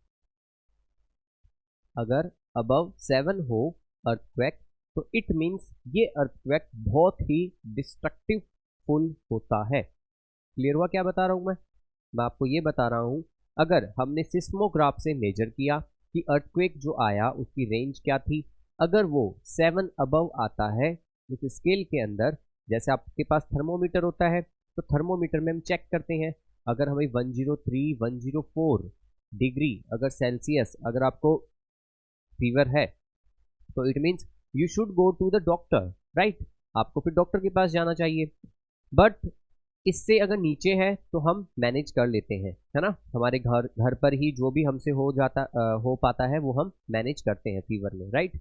अगर अबव 7 हो अर्थक्वेक, तो इट मीन्स ये अर्थक्वेक बहुत ही डिस्ट्रक्टिव फुल होता है। क्लियर हुआ क्या बता रहा हूं मैं आपको ये बता रहा हूं, अगर हमने सिस्मोग्राफ से मेजर किया कि अर्थक्वेक जो आया उसकी रेंज क्या थी, अगर वो 7 अबव आता है उस स्केल के अंदर, जैसे आपके पास थर्मोमीटर होता है तो थर्मोमीटर में हम चेक करते हैं, अगर हमें 103, 104 डिग्री अगर सेल्सियस अगर आपको फीवर है तो it means you should go to the doctor. Right? आपको फिर डॉक्टर के पास जाना चाहिए। बट इससे अगर नीचे है तो हम मैनेज कर लेते हैं, है ना, हमारे घर घर पर ही जो भी हमसे हो पाता है वो हम मैनेज करते हैं फीवर में। राइट?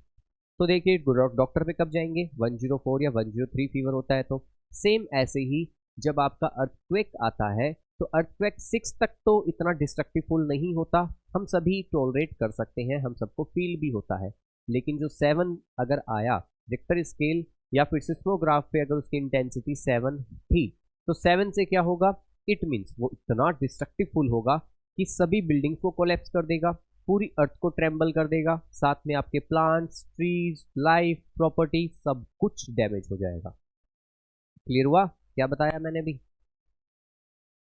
तो देखिए डॉक्टर पे कब जाएंगे? 104 या 103 फीवर होता है तो। सेम ऐसे ही जब आपका अर्थक्वेक आता है तो अर्थक्वेक 6 तक तो इतना डिस्ट्रक्टिवफुल नहीं होता, हम सभी टॉलरेट कर सकते हैं, हम सबको फील भी होता है। लेकिन जो 7 अगर आया रिक्टर स्केल या फिर सिस्मोग्राफ पे अगर उसकी इंटेंसिटी 7 थी तो 7 से क्या होगा? इट मीन्स वो इतना डिस्ट्रक्टिवफुल होगा कि सभी बिल्डिंग्स को कोलैप्स कर देगा, पूरी अर्थ को ट्रेम्बल कर देगा, साथ में आपके प्लांट्स, ट्रीज, लाइफ, प्रॉपर्टी सब कुछ डैमेज हो जाएगा। क्लियर हुआ क्या बताया मैंने भी?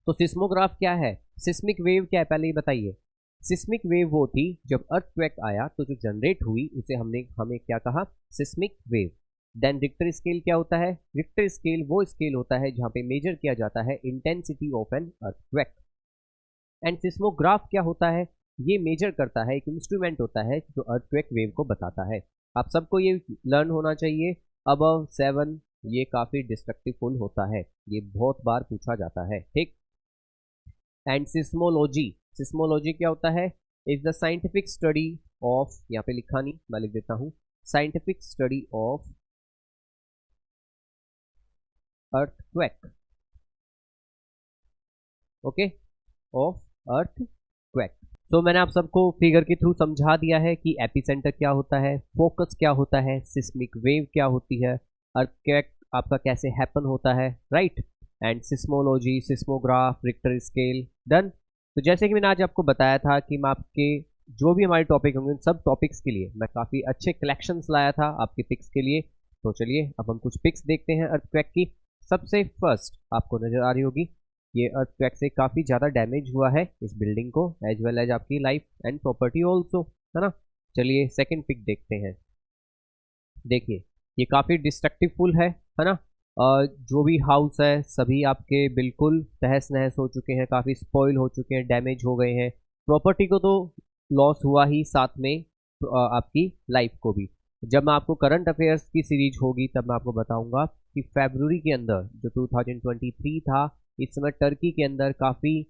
तो सिस्मोग्राफ क्या है, सिस्मिक वेव क्या है, पहले ही बताइए। सिस्मिक वेव वो थी जब अर्थक्वेक आया तो जो जनरेट हुई उसे हमें क्या कहा? Seismic wave. Then Richter scale क्या होता है? रिक्टर स्केल वो स्केल होता है जहां पे मेजर किया जाता है intensity of an earthquake. And seismograph क्या होता है? ये मेजर करता है, एक इंस्ट्रूमेंट होता है जो अर्थक्वेक वेव को बताता है। आप सबको ये लर्न होना चाहिए। अबव 7 ये काफ़ी डिस्ट्रक्टिवफुल होता है, ये बहुत बार पूछा जाता है, ठीक। एंड सिस्मोलॉजी, सिस्मोलॉजी क्या होता है? Is the scientific study of, यहाँ पे लिखा नहीं, मैं लिख देता हूँ, scientific study of earthquake, okay, of earthquake. तो मैंने आप सबको फिगर के थ्रू समझा दिया है कि एपिसेंटर क्या होता है, फोकस क्या होता है, सिस्मिक वेव क्या होती है, अर्थक्वेक आपका कैसे हैपन होता है, right, and seismology, seismograph, Richter scale, done. तो जैसे कि मैंने आज आपको बताया था कि मैं आपके जो भी हमारे टॉपिक होंगे उन सब टॉपिक्स के लिए मैं काफ़ी अच्छे कलेक्शंस लाया था आपके पिक्स के लिए। तो चलिए अब हम कुछ पिक्स देखते हैं अर्थक्वेक की। सबसे फर्स्ट आपको नज़र आ रही होगी, ये अर्थक्वेक से काफ़ी ज़्यादा डैमेज हुआ है इस बिल्डिंग को, एज वेल एज आपकी लाइफ एंड प्रॉपर्टी ऑल्सो, है ना। चलिए सेकेंड पिक देखते हैं। देखिए ये काफ़ी डिस्ट्रक्टिवफुल है ना। जो भी हाउस है सभी आपके बिल्कुल तहस नहस हो चुके हैं, काफ़ी स्पॉइल हो चुके हैं, डैमेज हो गए हैं, प्रॉपर्टी को तो लॉस हुआ ही, साथ में आपकी लाइफ को भी। जब मैं आपको करंट अफेयर्स की सीरीज होगी तब मैं आपको बताऊंगा कि फरवरी के अंदर जो 2023 था, इस समय टर्की के अंदर काफ़ी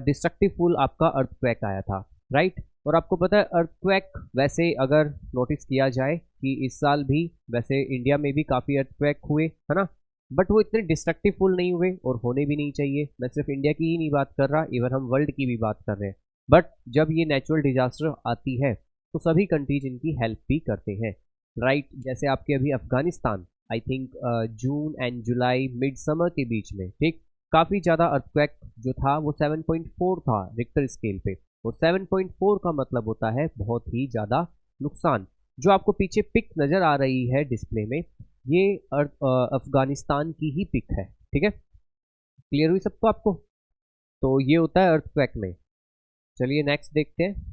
डिस्ट्रक्टिवफुल आपका अर्थक्वेक आया था, राइट। और आपको पता है अर्थक्वेक वैसे अगर नोटिस किया जाए कि इस साल भी वैसे इंडिया में भी काफ़ी अर्थक्वेक हुए, है ना, बट वो इतने डिस्ट्रक्टिवफुल नहीं हुए और होने भी नहीं चाहिए। मैं सिर्फ इंडिया की ही नहीं बात कर रहा, इवन हम वर्ल्ड की भी बात कर रहे हैं। बट जब ये नेचुरल डिजास्टर आती है तो सभी कंट्रीज इनकी हेल्प भी करते हैं, राइट। जैसे आपके अभी Afghanistan, I think June and July mid summer के बीच में, ठीक, काफ़ी ज़्यादा अर्थक्वेक जो था वो 7.4 था रिक्टर स्केल पे, और 7.4 का मतलब होता है बहुत ही ज़्यादा नुकसान। जो आपको पीछे पिक नज़र आ रही है डिस्प्ले में, ये अफगानिस्तान की ही पिक है, ठीक है। क्लियर हुई सबको आपको? तो ये होता है अर्थक्वेक में। चलिए नेक्स्ट देखते हैं।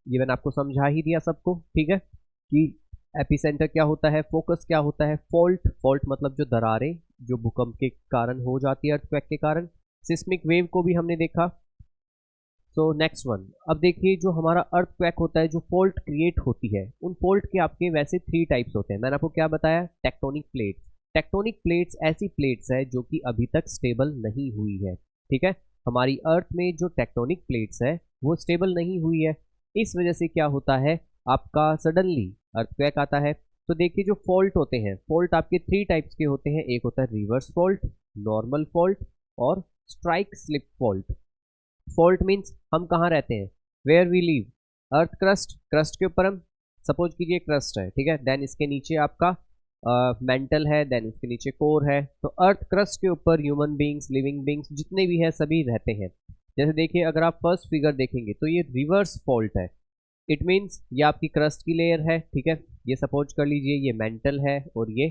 ये मैंने आपको समझा ही दिया सबको, ठीक है, कि एपिसेंटर क्या होता है, फोकस क्या होता है, फॉल्ट, फॉल्ट मतलब जो दरारें जो भूकंप के कारण हो जाती है अर्थक्वेक के कारण, सिस्मिक वेव को भी हमने देखा। सो नेक्स्ट वन, अब देखिए जो हमारा अर्थक्वेक होता है, जो फॉल्ट क्रिएट होती है, उन फॉल्ट के आपके वैसे 3 टाइप्स होते हैं। मैंने आपको क्या बताया, टेक्टोनिक प्लेट्स। टेक्टोनिक प्लेट्स ऐसी प्लेट्स है जो कि अभी तक स्टेबल नहीं हुई है, ठीक है। हमारी अर्थ में जो टेक्टोनिक प्लेट्स है वो स्टेबल नहीं हुई है, इस वजह से क्या होता है, आपका सडनली अर्थक्वेक आता है। तो देखिए जो फॉल्ट होते हैं, फॉल्ट आपके 3 टाइप्स के होते हैं, एक होता है रिवर्स फॉल्ट, नॉर्मल फॉल्ट और strike slip fault. Fault means हम कहाँ रहते हैं, where we live, earth crust, crust के ऊपर हम सपोज कीजिए क्रस्ट है, ठीक है, देन इसके नीचे आपका मेंटल है, देन इसके नीचे कोर है। तो अर्थ क्रस्ट के ऊपर ह्यूमन बींग्स, लिविंग बींग्स जितने भी है सभी रहते हैं। जैसे देखिए अगर आप फर्स्ट फिगर देखेंगे तो ये रिवर्स फॉल्ट है, इट मीन्स ये आपकी क्रस्ट की लेयर है, ठीक है, ये सपोज कर लीजिए ये मेंटल है और ये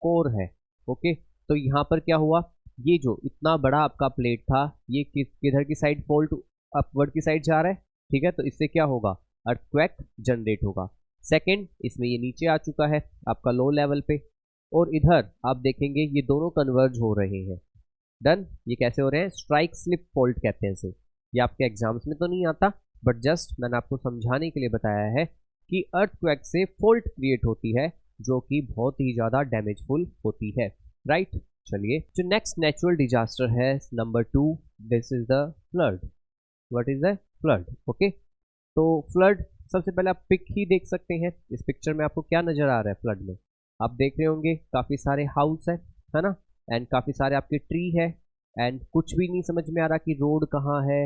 कोर है, ओके। तो यहाँ पर क्या हुआ, ये जो इतना बड़ा आपका प्लेट था ये किधर की साइड फॉल्ट, अपवर्ड की साइड जा रहा है, ठीक है। तो इससे क्या होगा, अर्थक्वेक जनरेट होगा। सेकंड, इसमें ये नीचे आ चुका है आपका लो लेवल पे, और इधर आप देखेंगे ये दोनों कन्वर्ज हो रहे हैं, डन। ये कैसे हो रहे हैं, स्ट्राइक स्लिप फॉल्ट कहते हैं इसे। ये आपके एग्जाम्स में तो नहीं आता, बट जस्ट मैंने आपको समझाने के लिए बताया है कि अर्थक्वेक से फॉल्ट क्रिएट होती है जो कि बहुत ही ज़्यादा डैमेजफुल होती है, राइट। चलिए जो नेक्स्ट नेचुरल डिजास्टर है number 2, this is the flood. What is the flood, okay. तो फ्लड सबसे पहले आप पिक ही देख सकते हैं, इस पिक्चर में आपको क्या नजर आ रहा है फ्लड में, आप देख रहे होंगे काफ़ी सारे हाउस है ना, एंड काफ़ी सारे आपके ट्री है, एंड कुछ भी नहीं समझ में आ रहा कि रोड कहाँ है,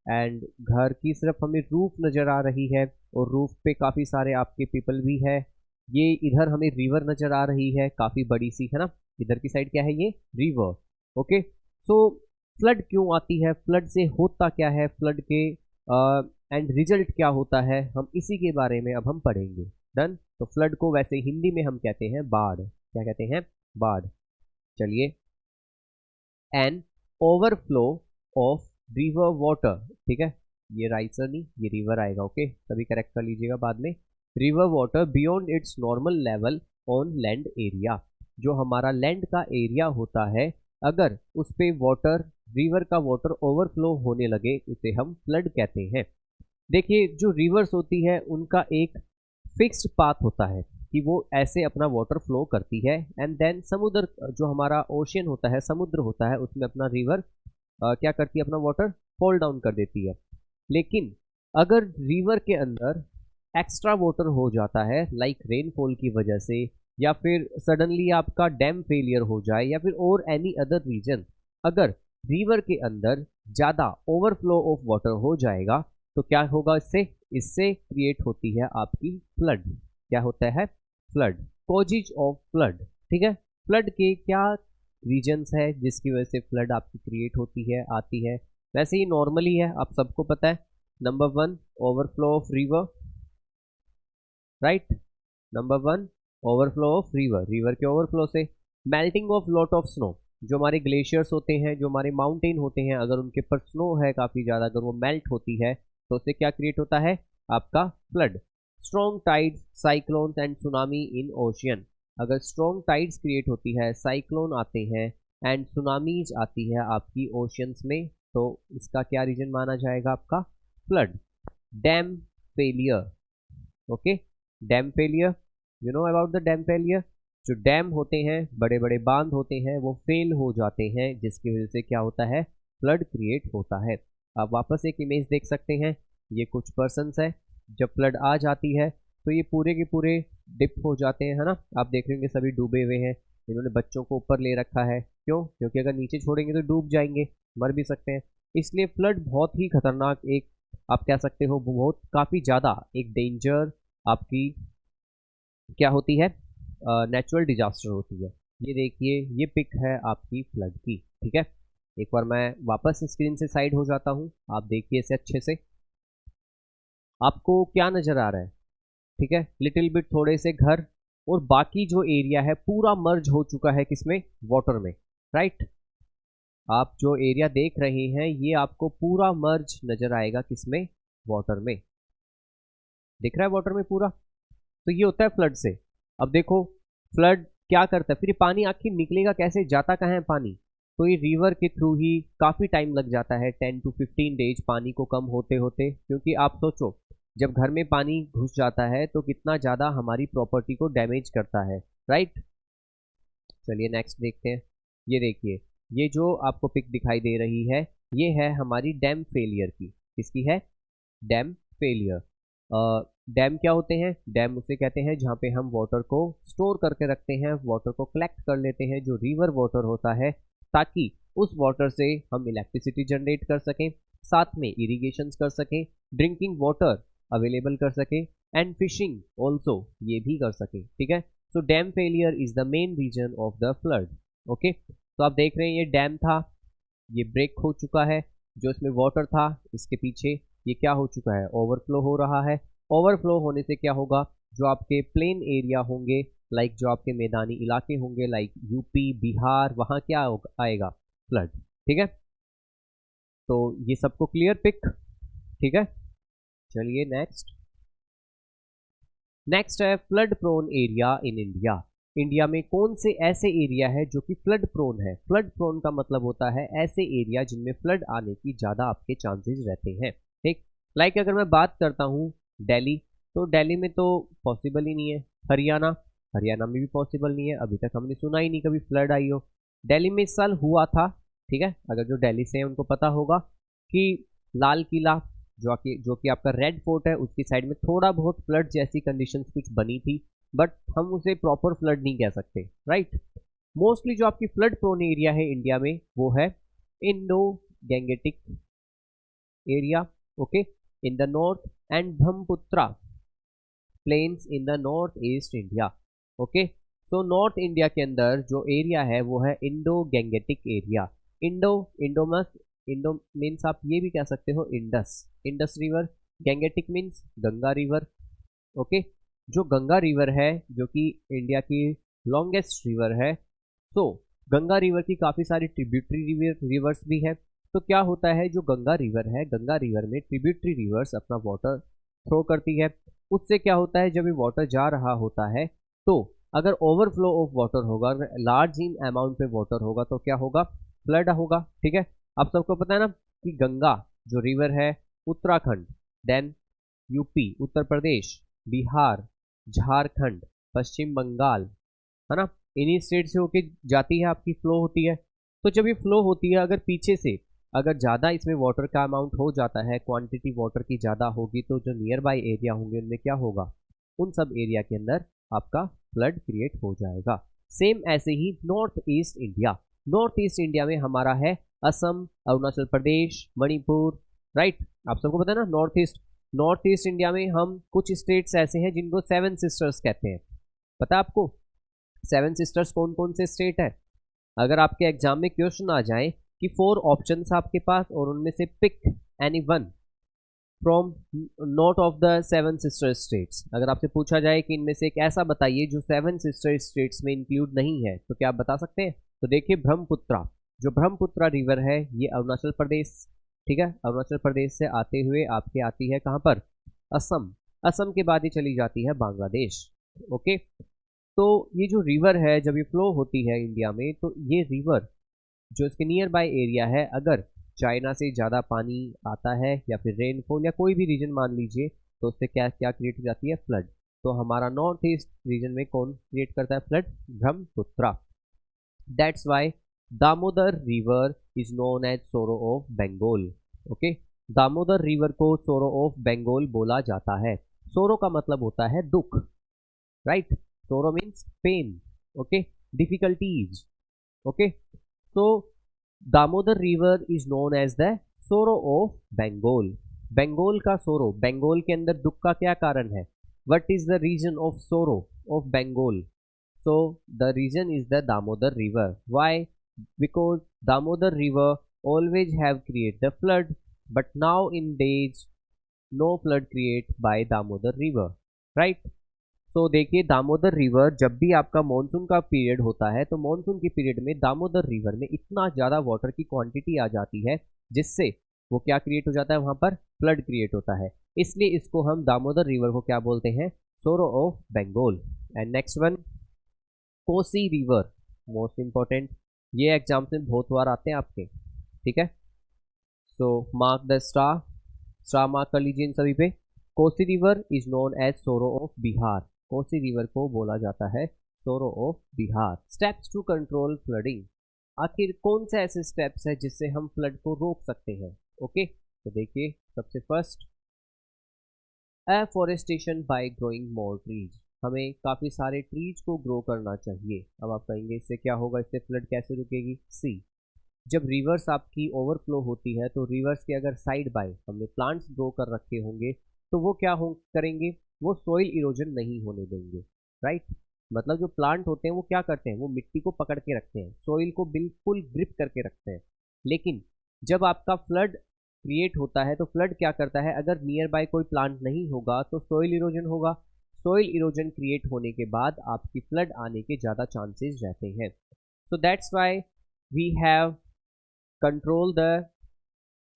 एंड घर की सिर्फ हमें रूफ नज़र आ रही है, और रूफ पे काफ़ी सारे आपके पीपल भी है। ये इधर हमें रिवर नज़र आ रही है काफ़ी बड़ी सी, है ना, इधर की साइड क्या है, ये रिवर, ओके। सो फ्लड क्यों आती है, फ्लड से होता क्या है, फ्लड के एंड रिजल्ट क्या होता है, हम इसी के बारे में अब हम पढ़ेंगे, डन। तो फ्लड को वैसे हिंदी में हम कहते हैं बाढ़, क्या कहते हैं, बाढ़। चलिए, an overflow of river water, ठीक है, ये राइसर नहीं ये रिवर आएगा, ओके, तभी करेक्ट कर लीजिएगा बाद में। River water beyond it's normal level on land area, जो हमारा लैंड का एरिया होता है, अगर उस पे वाटर, रिवर का वाटर ओवरफ्लो होने लगे उसे हम फ्लड कहते हैं। देखिए जो रिवर्स होती है उनका एक फिक्स्ड पाथ होता है कि वो ऐसे अपना वाटर फ्लो करती है, एंड देन समुद्र जो हमारा ओशियन होता है, समुद्र होता है, उसमें अपना रिवर क्या करती है, अपना वाटर फॉल डाउन कर देती है। लेकिन अगर रिवर के अंदर एक्स्ट्रा वाटर हो जाता है लाइक रेनफॉल की वजह से, या फिर सडनली आपका डैम फेलियर हो जाए, या फिर और एनी अदर रीजन, अगर रिवर के अंदर ज़्यादा ओवरफ्लो ऑफ वाटर हो जाएगा तो क्या होगा, इससे इससे क्रिएट होती है आपकी फ्लड। क्या होता है, फ्लड, कॉजेज ऑफ फ्लड। ठीक है, फ्लड के क्या रीजन्स है जिसकी वजह से फ्लड आपकी क्रिएट होती है, आती है। वैसे ही नॉर्मली है, आप सबको पता है, number 1 overflow of river, right, number 1 overflow of river, river के ओवरफ्लो से, melting of lot of snow, जो हमारे ग्लेशियर्स होते हैं, जो हमारे माउंटेन होते हैं, अगर उनके पर स्नो है काफ़ी ज़्यादा, अगर वो मेल्ट होती है तो उससे क्या क्रिएट होता है, आपका flood. Strong tides, cyclones and tsunami in ocean, अगर स्ट्रॉन्ग टाइड्स क्रिएट होती है, साइक्लोन आते हैं एंड सुनामीज आती है आपकी ओशियंस में, तो इसका क्या रीजन माना जाएगा, आपका flood. Dam failure, okay, dam failure, you know about the dam failure. जो डैम होते हैं, बड़े बड़े बांध होते हैं, वो फेल हो जाते हैं, जिसकी वजह से क्या होता है, फ्लड क्रिएट होता है। आप वापस एक इमेज देख सकते हैं, ये कुछ पर्सन्स है, जब फ्लड आ जाती है तो ये पूरे के पूरे डिप हो जाते हैं, है ना, आप देख रहे होंगे सभी डूबे हुए हैं। इन्होंने बच्चों को ऊपर ले रखा है, क्यों, क्योंकि अगर नीचे छोड़ेंगे तो डूब जाएंगे, मर भी सकते हैं। इसलिए फ्लड बहुत ही खतरनाक, एक आप कह सकते हो बहुत काफ़ी ज़्यादा एक डेंजर आपकी क्या होती है, नेचुरल डिजास्टर होती है। ये देखिए, ये पिक है आपकी फ्लड की। ठीक है, एक बार मैं वापस स्क्रीन से साइड हो जाता हूँ, आप देखिए इसे अच्छे से, आपको क्या नज़र आ रहा है। ठीक है, लिटिल बिट थोड़े से घर, और बाकी जो एरिया है पूरा मर्ज हो चुका है किसमें, वाटर में, राइट। आप जो एरिया देख रहे हैं ये आपको पूरा मर्ज नजर आएगा किसमें, वाटर में, दिख रहा है वाटर में पूरा। तो ये होता है फ्लड से। अब देखो फ्लड क्या करता है, फिर पानी आखिर निकलेगा कैसे, जाता कहाँ है पानी, तो ये रिवर के थ्रू ही काफ़ी टाइम लग जाता है, 10 to 15 डेज पानी को कम होते होते। क्योंकि आप सोचो, जब घर में पानी घुस जाता है तो कितना ज़्यादा हमारी प्रॉपर्टी को डैमेज करता है, राइट। चलिए नेक्स्ट देखते हैं। ये देखिए, ये जो आपको पिक दिखाई दे रही है, ये है हमारी डैम फेलियर की। किसकी है, डैम फेलियर। डैम क्या होते हैं, डैम उसे कहते हैं जहाँ पे हम वाटर को स्टोर करके रखते हैं, वाटर को कलेक्ट कर लेते हैं, जो रिवर वाटर होता है, ताकि उस वाटर से हम इलेक्ट्रिसिटी जनरेट कर सकें, साथ में इरिगेशन कर सकें, ड्रिंकिंग वाटर अवेलेबल कर सकें, एंड फिशिंग ऑल्सो ये भी कर सकें। ठीक है, so dam failure is the main reason of the flood. Okay, तो आप देख रहे हैं ये डैम था, ये ब्रेक हो चुका है, जो इसमें वाटर था इसके पीछे ये क्या हो चुका है, ओवरफ्लो हो रहा है। ओवरफ्लो होने से क्या होगा, जो आपके प्लेन एरिया होंगे, लाइक जो आपके मैदानी इलाके होंगे, लाइक यूपी बिहार, वहाँ क्या आएगा, फ्लड। ठीक है, तो ये सबको क्लियर पिक। ठीक है, चलिए नेक्स्ट। नेक्स्ट है flood prone area in India. India में कौन से ऐसे एरिया है जो कि फ्लड प्रोन है। फ्लड प्रोन का मतलब होता है ऐसे एरिया जिनमें फ्लड आने की ज़्यादा आपके चांसेस रहते हैं। ठीक, लाइक अगर मैं बात करता हूँ दिल्ली, तो दिल्ली में तो पॉसिबल ही नहीं है। हरियाणा, हरियाणा में भी पॉसिबल नहीं है, अभी तक हमने सुना ही नहीं कभी फ्लड आई हो। दिल्ली में इस साल हुआ था, ठीक है, अगर जो दिल्ली से हैं उनको पता होगा कि लाल किला जो कि आपका रेड फोर्ट है, उसकी साइड में थोड़ा बहुत फ्लड जैसी कंडीशंस कुछ बनी थी, बट हम उसे प्रॉपर फ्लड नहीं कह सकते, राइट। मोस्टली जो आपकी फ्लड प्रोन एरिया है इंडिया में वो है Indo Gangetic area, okay, in the north, and Brahmaputra plains in the north east India. Okay, so north India के अंदर जो एरिया है वो है Indo Gangetic area. Indo means आप ये भी कह सकते हो Indus river, Gangetic means Ganga river. Okay, जो गंगा रिवर है जो कि इंडिया की लॉन्गेस्ट रिवर है, सो गंगा रिवर की काफ़ी सारी ट्रिब्यूटरी रिवर्स भी है। तो क्या होता है, जो गंगा रिवर है, गंगा रिवर में ट्रिब्यूटरी रिवर्स अपना वाटर थ्रो करती है। उससे क्या होता है, जब ये वाटर जा रहा होता है तो अगर ओवरफ्लो ऑफ वाटर होगा, लार्ज इन अमाउंट पे वाटर होगा, तो क्या होगा, फ्लड होगा। ठीक है, आप सबको पता है ना कि गंगा जो रिवर है, उत्तराखंड, देन यूपी उत्तर प्रदेश, बिहार, झारखंड, पश्चिम बंगाल, है ना, इन्हीं स्टेट से होके जाती है, आपकी फ्लो होती है। तो जब ये फ्लो होती है, अगर पीछे से अगर ज़्यादा इसमें वाटर का अमाउंट हो जाता है, क्वांटिटी वाटर की ज़्यादा होगी, तो जो नियर बाई एरिया होंगे उनमें क्या होगा, उन सब एरिया के अंदर आपका फ्लड क्रिएट हो जाएगा। सेम ऐसे ही north east India, north east India में हमारा है असम, अरुणाचल प्रदेश, मणिपुर, राइट। आप सबको पता है ना, नॉर्थ ईस्ट इंडिया में हम कुछ स्टेट्स ऐसे हैं जिनको सेवन सिस्टर्स कहते हैं। पता है आपको सेवन सिस्टर्स कौन कौन से स्टेट है? अगर आपके एग्जाम में क्वेश्चन आ जाए कि 4 ऑप्शंस आपके पास और उनमें से pick any one from not of the seven sister states, अगर आपसे पूछा जाए कि इनमें से एक ऐसा बताइए जो सेवन सिस्टर स्टेट्स में इंक्लूड नहीं है, तो क्या आप बता सकते हैं? तो देखिए ब्रह्मपुत्रा, जो ब्रह्मपुत्रा रिवर है ये अरुणाचल प्रदेश, ठीक है, अरुणाचल प्रदेश से आते हुए आपके आती है कहाँ पर, असम, असम के बाद ये चली जाती है बांग्लादेश। ओके, तो ये जो रिवर है जब ये फ्लो होती है इंडिया में, तो ये रिवर जो इसके नियर बाय एरिया है, अगर चाइना से ज़्यादा पानी आता है या फिर रेनफॉल या कोई भी रीजन मान लीजिए, तो उससे क्या क्या क्रिएट हो जाती है, फ्लड। तो हमारा नॉर्थ ईस्ट रीजन में कौन क्रिएट करता है flood? Brahmaputra. That's why Damodar river is known as sorrow of Bengal. Okay, Damodar river को सोरो ऑफ बंगाल बोला जाता है। सोरो का मतलब होता है दुख, right, sorrow means pain, okay, difficulties, okay. So Damodar river is known as the sorrow of Bengal. Bengal का सोरो, बंगाल के अंदर दुख का क्या कारण है? What is the reason of sorrow of Bengal? So the reason is the Damodar river. Why? Because Damodar river always have create the flood, but now in days no flood create by Damodar river, right? सो देखिए Damodar river जब भी आपका monsoon का period होता है, तो monsoon के period में दामोदर रिवर में इतना ज़्यादा वाटर की क्वांटिटी आ जाती है जिससे वो क्या क्रिएट हो जाता है, वहाँ पर फ्लड क्रिएट होता है। इसलिए इसको हम दामोदर रिवर को क्या बोलते हैं? Sorrow of Bengal. And next one, Kosi river, most important, ये एग्जाम्स में बहुत बार आते हैं आपके, ठीक है। So mark the star, star mark कर लीजिए इन सभी पे। Kosi river is known as sorrow of Bihar, Kosi river को बोला जाता है sorrow of Bihar. Steps to control flooding, आखिर कौन से ऐसे स्टेप्स है जिससे हम फ्लड को रोक सकते हैं? ओके, तो देखिए सबसे first, afforestation bye growing more trees, हमें काफ़ी सारे ट्रीज को ग्रो करना चाहिए। अब आप कहेंगे इससे क्या होगा, इससे फ्लड कैसे रुकेगी? सी, जब रिवर्स आपकी ओवरफ्लो होती है तो रिवर्स के अगर साइड बाय हमने प्लांट्स ग्रो कर रखे होंगे तो वो क्या हो करेंगे, वो सॉइल इरोजन नहीं होने देंगे, राइट। मतलब जो प्लांट होते हैं वो क्या करते हैं, वो मिट्टी को पकड़ के रखते हैं, सॉइल को बिल्कुल ग्रिप करके रखते हैं। लेकिन जब आपका फ्लड क्रिएट होता है तो फ्लड क्या करता है, अगर नियर बाय कोई प्लांट नहीं होगा तो सॉइल इरोजन होगा। सॉइल इरोजन क्रिएट होने के बाद आपकी फ्लड आने के ज़्यादा चांसेस रहते हैं। So that's why we have control the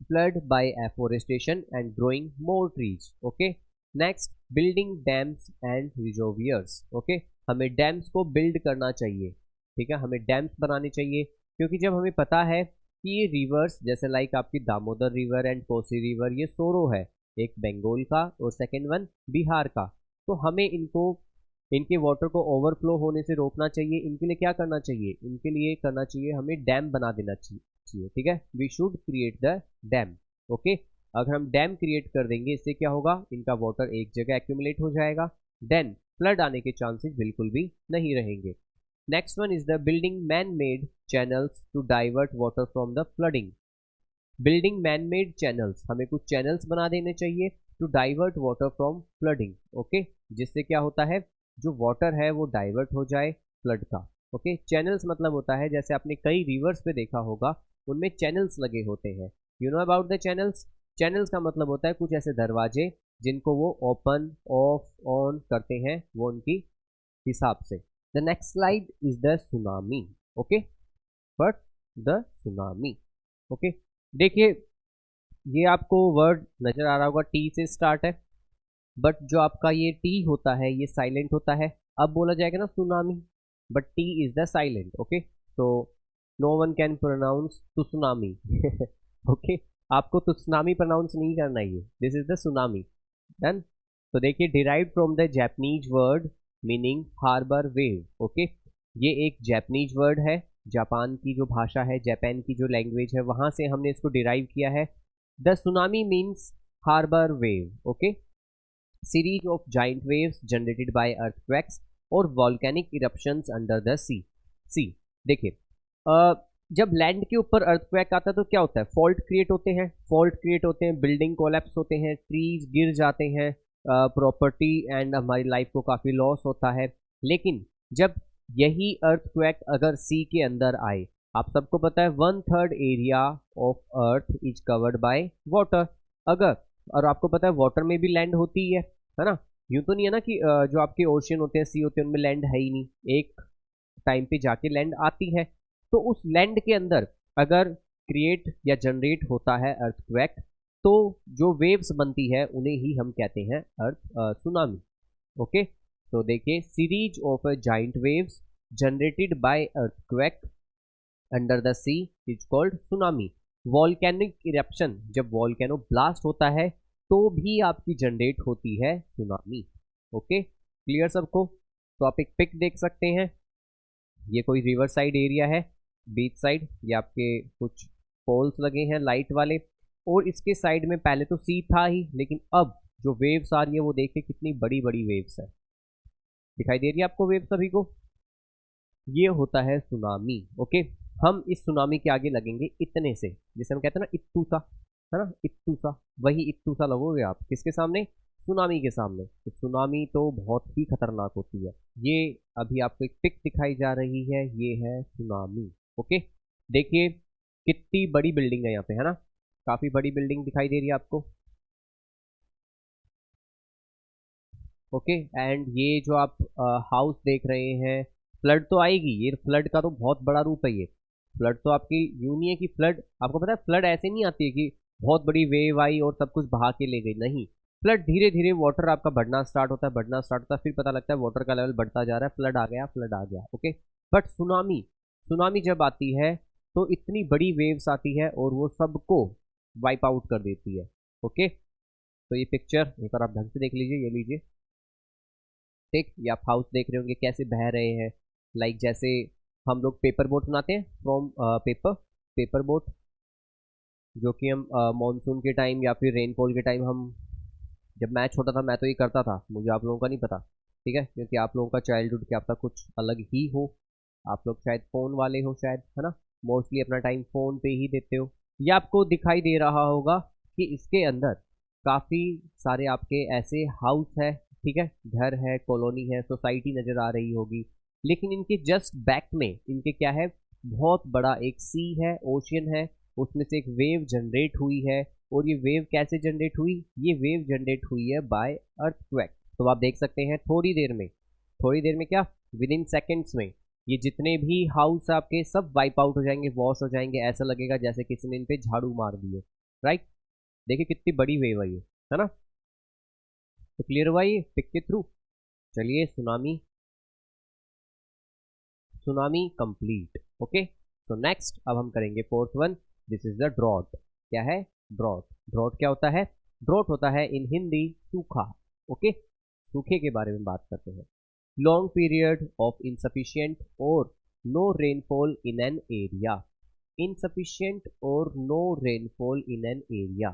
flood by afforestation and growing more trees. Okay, next, building dams and reservoirs. Okay, हमें डैम्स को बिल्ड करना चाहिए, ठीक है, हमें डैम्स बनाने चाहिए, क्योंकि जब हमें पता है कि ये रिवर्स जैसे लाइक आपकी Damodar river and Kosi river ये सोरो है, एक बंगाल का और सेकेंड वन बिहार का, तो हमें इनको इनके वाटर को ओवरफ्लो होने से रोकना चाहिए। इनके लिए क्या करना चाहिए, इनके लिए करना चाहिए हमें डैम बना देना चाहिए, ठीक है, we should create the dam. Okay, अगर हम डैम क्रिएट कर देंगे इससे क्या होगा, इनका वाटर एक जगह एक्यूमुलेट हो जाएगा, देन फ्लड आने के चांसेस बिल्कुल भी नहीं रहेंगे। Next one is the building man made channels to divert water from the flooding. Building man made channels, हमें कुछ चैनल्स बना देने चाहिए to divert water from flooding. Okay, जिससे क्या होता है, जो वाटर है वो डाइवर्ट हो जाए फ्लड का। ओके, चैनल्स मतलब होता है जैसे आपने कई रिवर्स पे देखा होगा उनमें चैनल्स लगे होते हैं। You know about the channels, channels का मतलब होता है कुछ ऐसे दरवाजे जिनको वो ओपन ऑफ ऑन करते हैं वो उनकी हिसाब से। The next slide is the tsunami. Okay, but the tsunami, okay, देखिए ये आपको वर्ड नजर आ रहा होगा, टी से स्टार्ट है, बट जो आपका ये टी होता है ये साइलेंट होता है। अब बोला जाएगा ना tsunami, but T is the silent. Okay, so no one can pronounce tsunami. Okay, आपको तो सुनामी प्रोनाउंस नहीं करना है, this is the tsunami. Done. तो देखिए derive from the Japanese word meaning harbour wave. Okay, ये एक जापानीज वर्ड है, जापान की जो भाषा है, जापान की जो लैंग्वेज है, वहां से हमने इसको डिराइव किया है। The tsunami means harbour wave. Okay, series of giant waves generated by earthquakes और volcanic eruptions under the sea. Sea देखिए, जब लैंड के ऊपर अर्थक्वेक आता है तो क्या होता है, फॉल्ट क्रिएट होते हैं, बिल्डिंग कोलैप्स होते हैं, ट्रीज गिर जाते हैं, प्रॉपर्टी एंड हमारी लाइफ को काफ़ी लॉस होता है। लेकिन जब यही अर्थक्वेक अगर सी के अंदर आए, आप सबको पता है 1/3 area of earth is covered by water. अगर, और आपको पता है वाटर में भी लैंड होती है ना, यूं तो नहीं है ना कि जो आपके ओशियन होते हैं, सी होते हैं, उनमें लैंड है ही नहीं, एक टाइम पे जाके लैंड आती है। तो उस लैंड के अंदर अगर क्रिएट या जनरेट होता है अर्थक्वेक, तो जो वेव्स बनती है उन्हें ही हम कहते हैं अर्थ सुनामी। ओके, तो देखिए, series of giant waves generated by earthquake under the sea is called tsunami. Volcanic eruption, जब वॉल्केनो ब्लास्ट होता है तो भी आपकी जनरेट होती है सुनामी। ओके, क्लियर सबको? तो आप एक पिक देख सकते हैं, ये कोई रिवर साइड एरिया है, बीच साइड, ये आपके कुछ पोल्स लगे हैं लाइट वाले, और इसके साइड में पहले तो सी था ही, लेकिन अब जो वेव्स आ रही है वो देखिए कितनी बड़ी बड़ी वेव्स है। दिखाई दे रही है आपको वेव सभी को? ये होता है सुनामी। ओके, हम इस सुनामी के आगे लगेंगे इतने से, जिसे हम कहते हैं ना इत्तू सा, है ना, इत्तू सा, वही इत्तू सा लगोगे आप किसके सामने? सुनामी के सामने। तो सुनामी तो बहुत ही खतरनाक होती है। ये अभी आपको एक पिक दिखाई जा रही है, ये है सुनामी। ओके, देखिए कितनी बड़ी बिल्डिंग है यहाँ पे, है ना, काफी बड़ी बिल्डिंग दिखाई दे रही है आपको। ओके, एंड ये जो आप हाउस देख रहे हैं, फ्लड तो आएगी, ये फ्लड का तो बहुत बड़ा रूप है ये। फ्लड तो आपकी यूं नहीं है कि फ्लड, आपको पता है फ्लड ऐसे नहीं आती है कि बहुत बड़ी वेव आई और सब कुछ बहा के ले गई, नहीं। फ्लड धीरे धीरे वाटर आपका बढ़ना स्टार्ट होता है, फिर पता लगता है वाटर का लेवल बढ़ता जा रहा है, फ्लड आ गया, फ्लड आ गया। ओके, बट सुनामी, सुनामी जब आती है तो इतनी बड़ी वेव्स आती है और वो सबको वाइप आउट कर देती है। ओके, तो ये पिक्चर एक बार आप ढंग से देख लीजिए, ये लीजिए, ठीक, ये आप हाउस देख रहे होंगे कैसे बह रहे हैं, लाइक जैसे हम लोग पेपर बोट बनाते हैं फ्रॉम पेपर बोट, जो कि हम मॉनसून के टाइम या फिर रेनफॉल के टाइम हम, जब मैं छोटा था मैं तो ये करता था, मुझे आप लोगों का नहीं पता, ठीक है, क्योंकि आप लोगों का चाइल्डहुड क्या पता कुछ अलग ही हो, आप लोग शायद फ़ोन वाले हो शायद, है ना, मोस्टली अपना टाइम फ़ोन पे ही देते हो। ये आपको दिखाई दे रहा होगा कि इसके अंदर काफ़ी सारे आपके ऐसे हाउस है, ठीक है, घर है, कॉलोनी है, सोसाइटी नज़र आ रही होगी, लेकिन इनके जस्ट बैक में इनके क्या है, बहुत बड़ा एक सी है, ओशियन है, उसमें से एक वेव जनरेट हुई है। और ये वेव कैसे जनरेट हुई? ये वेव जनरेट हुई है बाय अर्थक्वेक। तो आप देख सकते हैं थोड़ी देर में क्या, विद इन सेकेंड्स में ये जितने भी हाउस आपके सब वाइप आउट हो जाएंगे, वॉश हो जाएंगे, ऐसा लगेगा जैसे किसी ने इन पे झाड़ू मार दिए। राइट, देखिए कितनी बड़ी वेव है ये, है ना। तो क्लियर हुआ ये पिक के थ्रू? चलिए, tsunami, tsunami complete. Okay, so next अब हम करेंगे fourth one, this is the drought. क्या है? ड्रॉट। ड्रॉट क्या होता है? ड्रॉट होता है इन हिंदी सूखा। ओके, सूखे के बारे में बात करते हैं। लॉन्ग पीरियड ऑफ इनसफिशियंट और no rainfall in an area. Insufficient और no rainfall in an area,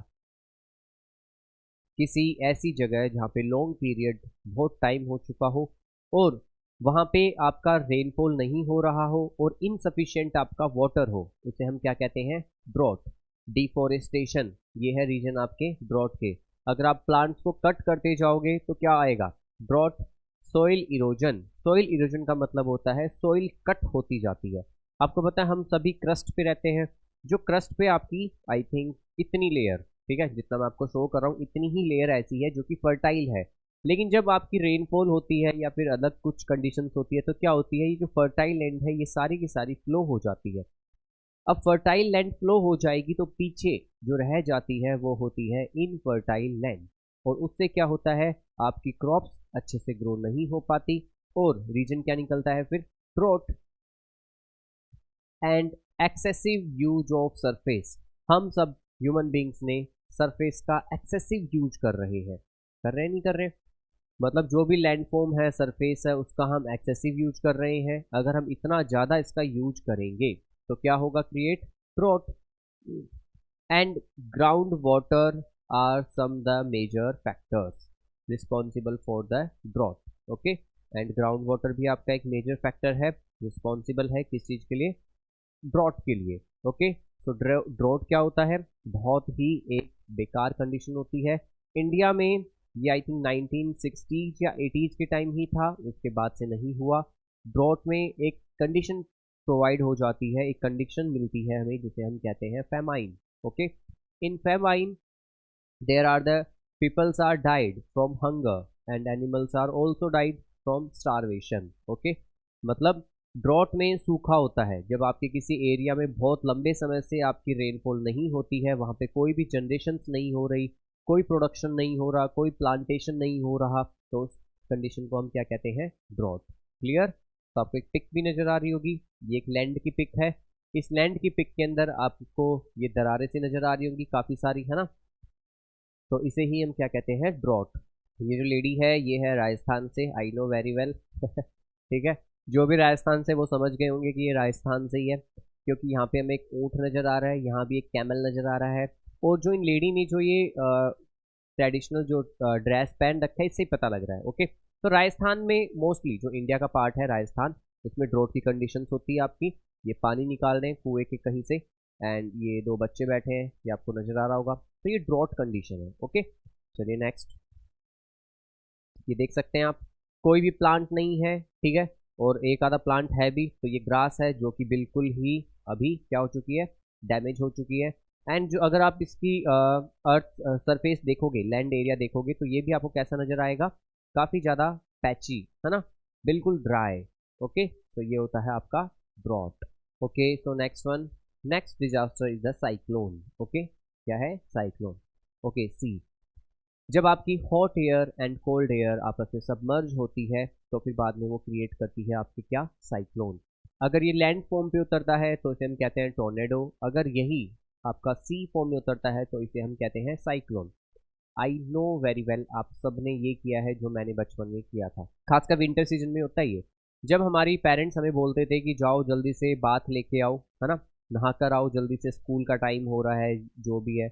किसी ऐसी जगह जहाँ पे लॉन्ग पीरियड, बहुत टाइम हो चुका हो और वहाँ पे आपका रेनफॉल नहीं हो रहा हो और इनसफिशियंट आपका वाटर हो, उसे हम क्या कहते हैं? ड्रॉट। डिफोरेस्टेशन, ये है रीजन आपके ड्रॉट के। अगर आप प्लांट्स को कट करते जाओगे तो क्या आएगा? Drought. Soil erosion, soil erosion का मतलब होता है सॉइल कट होती जाती है। आपको पता है हम सभी क्रस्ट पे रहते हैं, जो क्रस्ट पे आपकी आई थिंक इतनी लेयर, ठीक है, जितना मैं आपको शो कर रहा हूँ इतनी ही लेयर ऐसी है जो कि फर्टाइल है। लेकिन जब आपकी रेनफॉल होती है या फिर अलग कुछ कंडीशंस होती है तो क्या होती है, ये जो फर्टाइल लैंड है ये सारी की सारी फ्लो हो जाती है। अब फर्टाइल लैंड फ्लो हो जाएगी तो पीछे जो रह जाती है वो होती है इनफर्टाइल लैंड, और उससे क्या होता है, आपकी क्रॉप्स अच्छे से ग्रो नहीं हो पाती और रीजन क्या निकलता है फिर? Drought. And excessive use of surface, हम सब ह्यूमन बींग्स ने सरफेस का एक्सेसिव यूज कर रहे हैं, कर रहे नहीं कर रहे? मतलब जो भी लैंडफॉर्म है, सरफेस है, उसका हम एक्सेसिव यूज कर रहे हैं। अगर हम इतना ज़्यादा इसका यूज करेंगे तो क्या होगा, create drought. And ground water are some the major factors responsible for the drought. Okay, and ground water भी आपका एक मेजर फैक्टर है, रिस्पॉन्सिबल है किस चीज़ के लिए, ड्रॉट के लिए। ओके, सो ड्रॉट क्या होता है, बहुत ही एक बेकार कंडीशन होती है। इंडिया में ये आई थिंक 1960s या 80s के टाइम ही था, उसके बाद से नहीं हुआ। ड्रॉट में एक कंडीशन प्रोवाइड हो जाती है, एक कंडीशन मिलती है हमें जिसे हम कहते हैं famine. Okay, in famine there are the peoples are died from hunger and animals are also died from starvation. Okay, मतलब ड्रॉट में सूखा होता है जब आपके किसी एरिया में बहुत लंबे समय से आपकी रेनफॉल नहीं होती है, वहाँ पे कोई भी जनरेशन नहीं हो रही, कोई प्रोडक्शन नहीं हो रहा, कोई प्लांटेशन नहीं हो रहा, तो उस कंडीशन को हम क्या कहते हैं, ड्रॉट। क्लियर? तो आपको एक पिक भी नजर आ रही होगी, ये एक लैंड की पिक है। इस लैंड की पिक के अंदर आपको ये दरारें सी नजर आ रही होंगी काफी सारी, है ना, तो इसे ही हम क्या कहते हैं, ड्रॉट। ये जो लेडी है ये है राजस्थान से, आई नो वेरी वेल। ठीक है, जो भी राजस्थान से वो समझ गए होंगे कि ये राजस्थान से ही है, क्योंकि यहाँ पे हमें एक ऊँट नज़र आ रहा है, यहाँ भी एक कैमल नज़र आ रहा है, और जो इन लेडी ने जो ये ट्रेडिशनल जो ड्रेस पहन रखा है इससे ही पता लग रहा है। ओके, तो राजस्थान में मोस्टली जो इंडिया का पार्ट है राजस्थान, उसमें ड्रॉट की कंडीशंस होती है आपकी। ये पानी निकाल रहे हैं कुएं के कहीं से, एंड ये दो बच्चे बैठे हैं, ये आपको नज़र आ रहा होगा, तो ये ड्रॉट कंडीशन है। ओके, चलिए नेक्स्ट। ये देख सकते हैं आप, कोई भी प्लांट नहीं है, ठीक है, और एक आधा प्लांट है भी, तो ये ग्रास है जो कि बिल्कुल ही अभी क्या हो चुकी है, डैमेज हो चुकी है। एंड जो अगर आप इसकी अर्थ सरफेस देखोगे, लैंड एरिया देखोगे, तो ये भी आपको कैसा नजर आएगा, काफ़ी ज़्यादा पैची, है ना, बिल्कुल ड्राई। ओके, तो ये होता है आपका drought. Okay, so next one, next disaster is the cyclone. Okay, क्या है, साइक्लोन। ओके, सी, जब आपकी hot air and cold air आपस में सबमर्ज होती है तो फिर बाद में वो क्रिएट करती है आपकी क्या, साइक्लोन। अगर ये लैंड फॉर्म पे उतरता है तो इसे हम कहते हैं टोर्नेडो, अगर यही आपका सी फॉर्म में उतरता है तो इसे हम कहते हैं cyclone. I know very well, आप सब ने ये किया है जो मैंने बचपन में किया था, खासकर विंटर सीजन में होता है ये, जब हमारी पेरेंट्स हमें बोलते थे कि जाओ जल्दी से बाथ लेके आओ, है ना, नहा कर आओ, जल्दी से स्कूल का टाइम हो रहा है, जो भी है।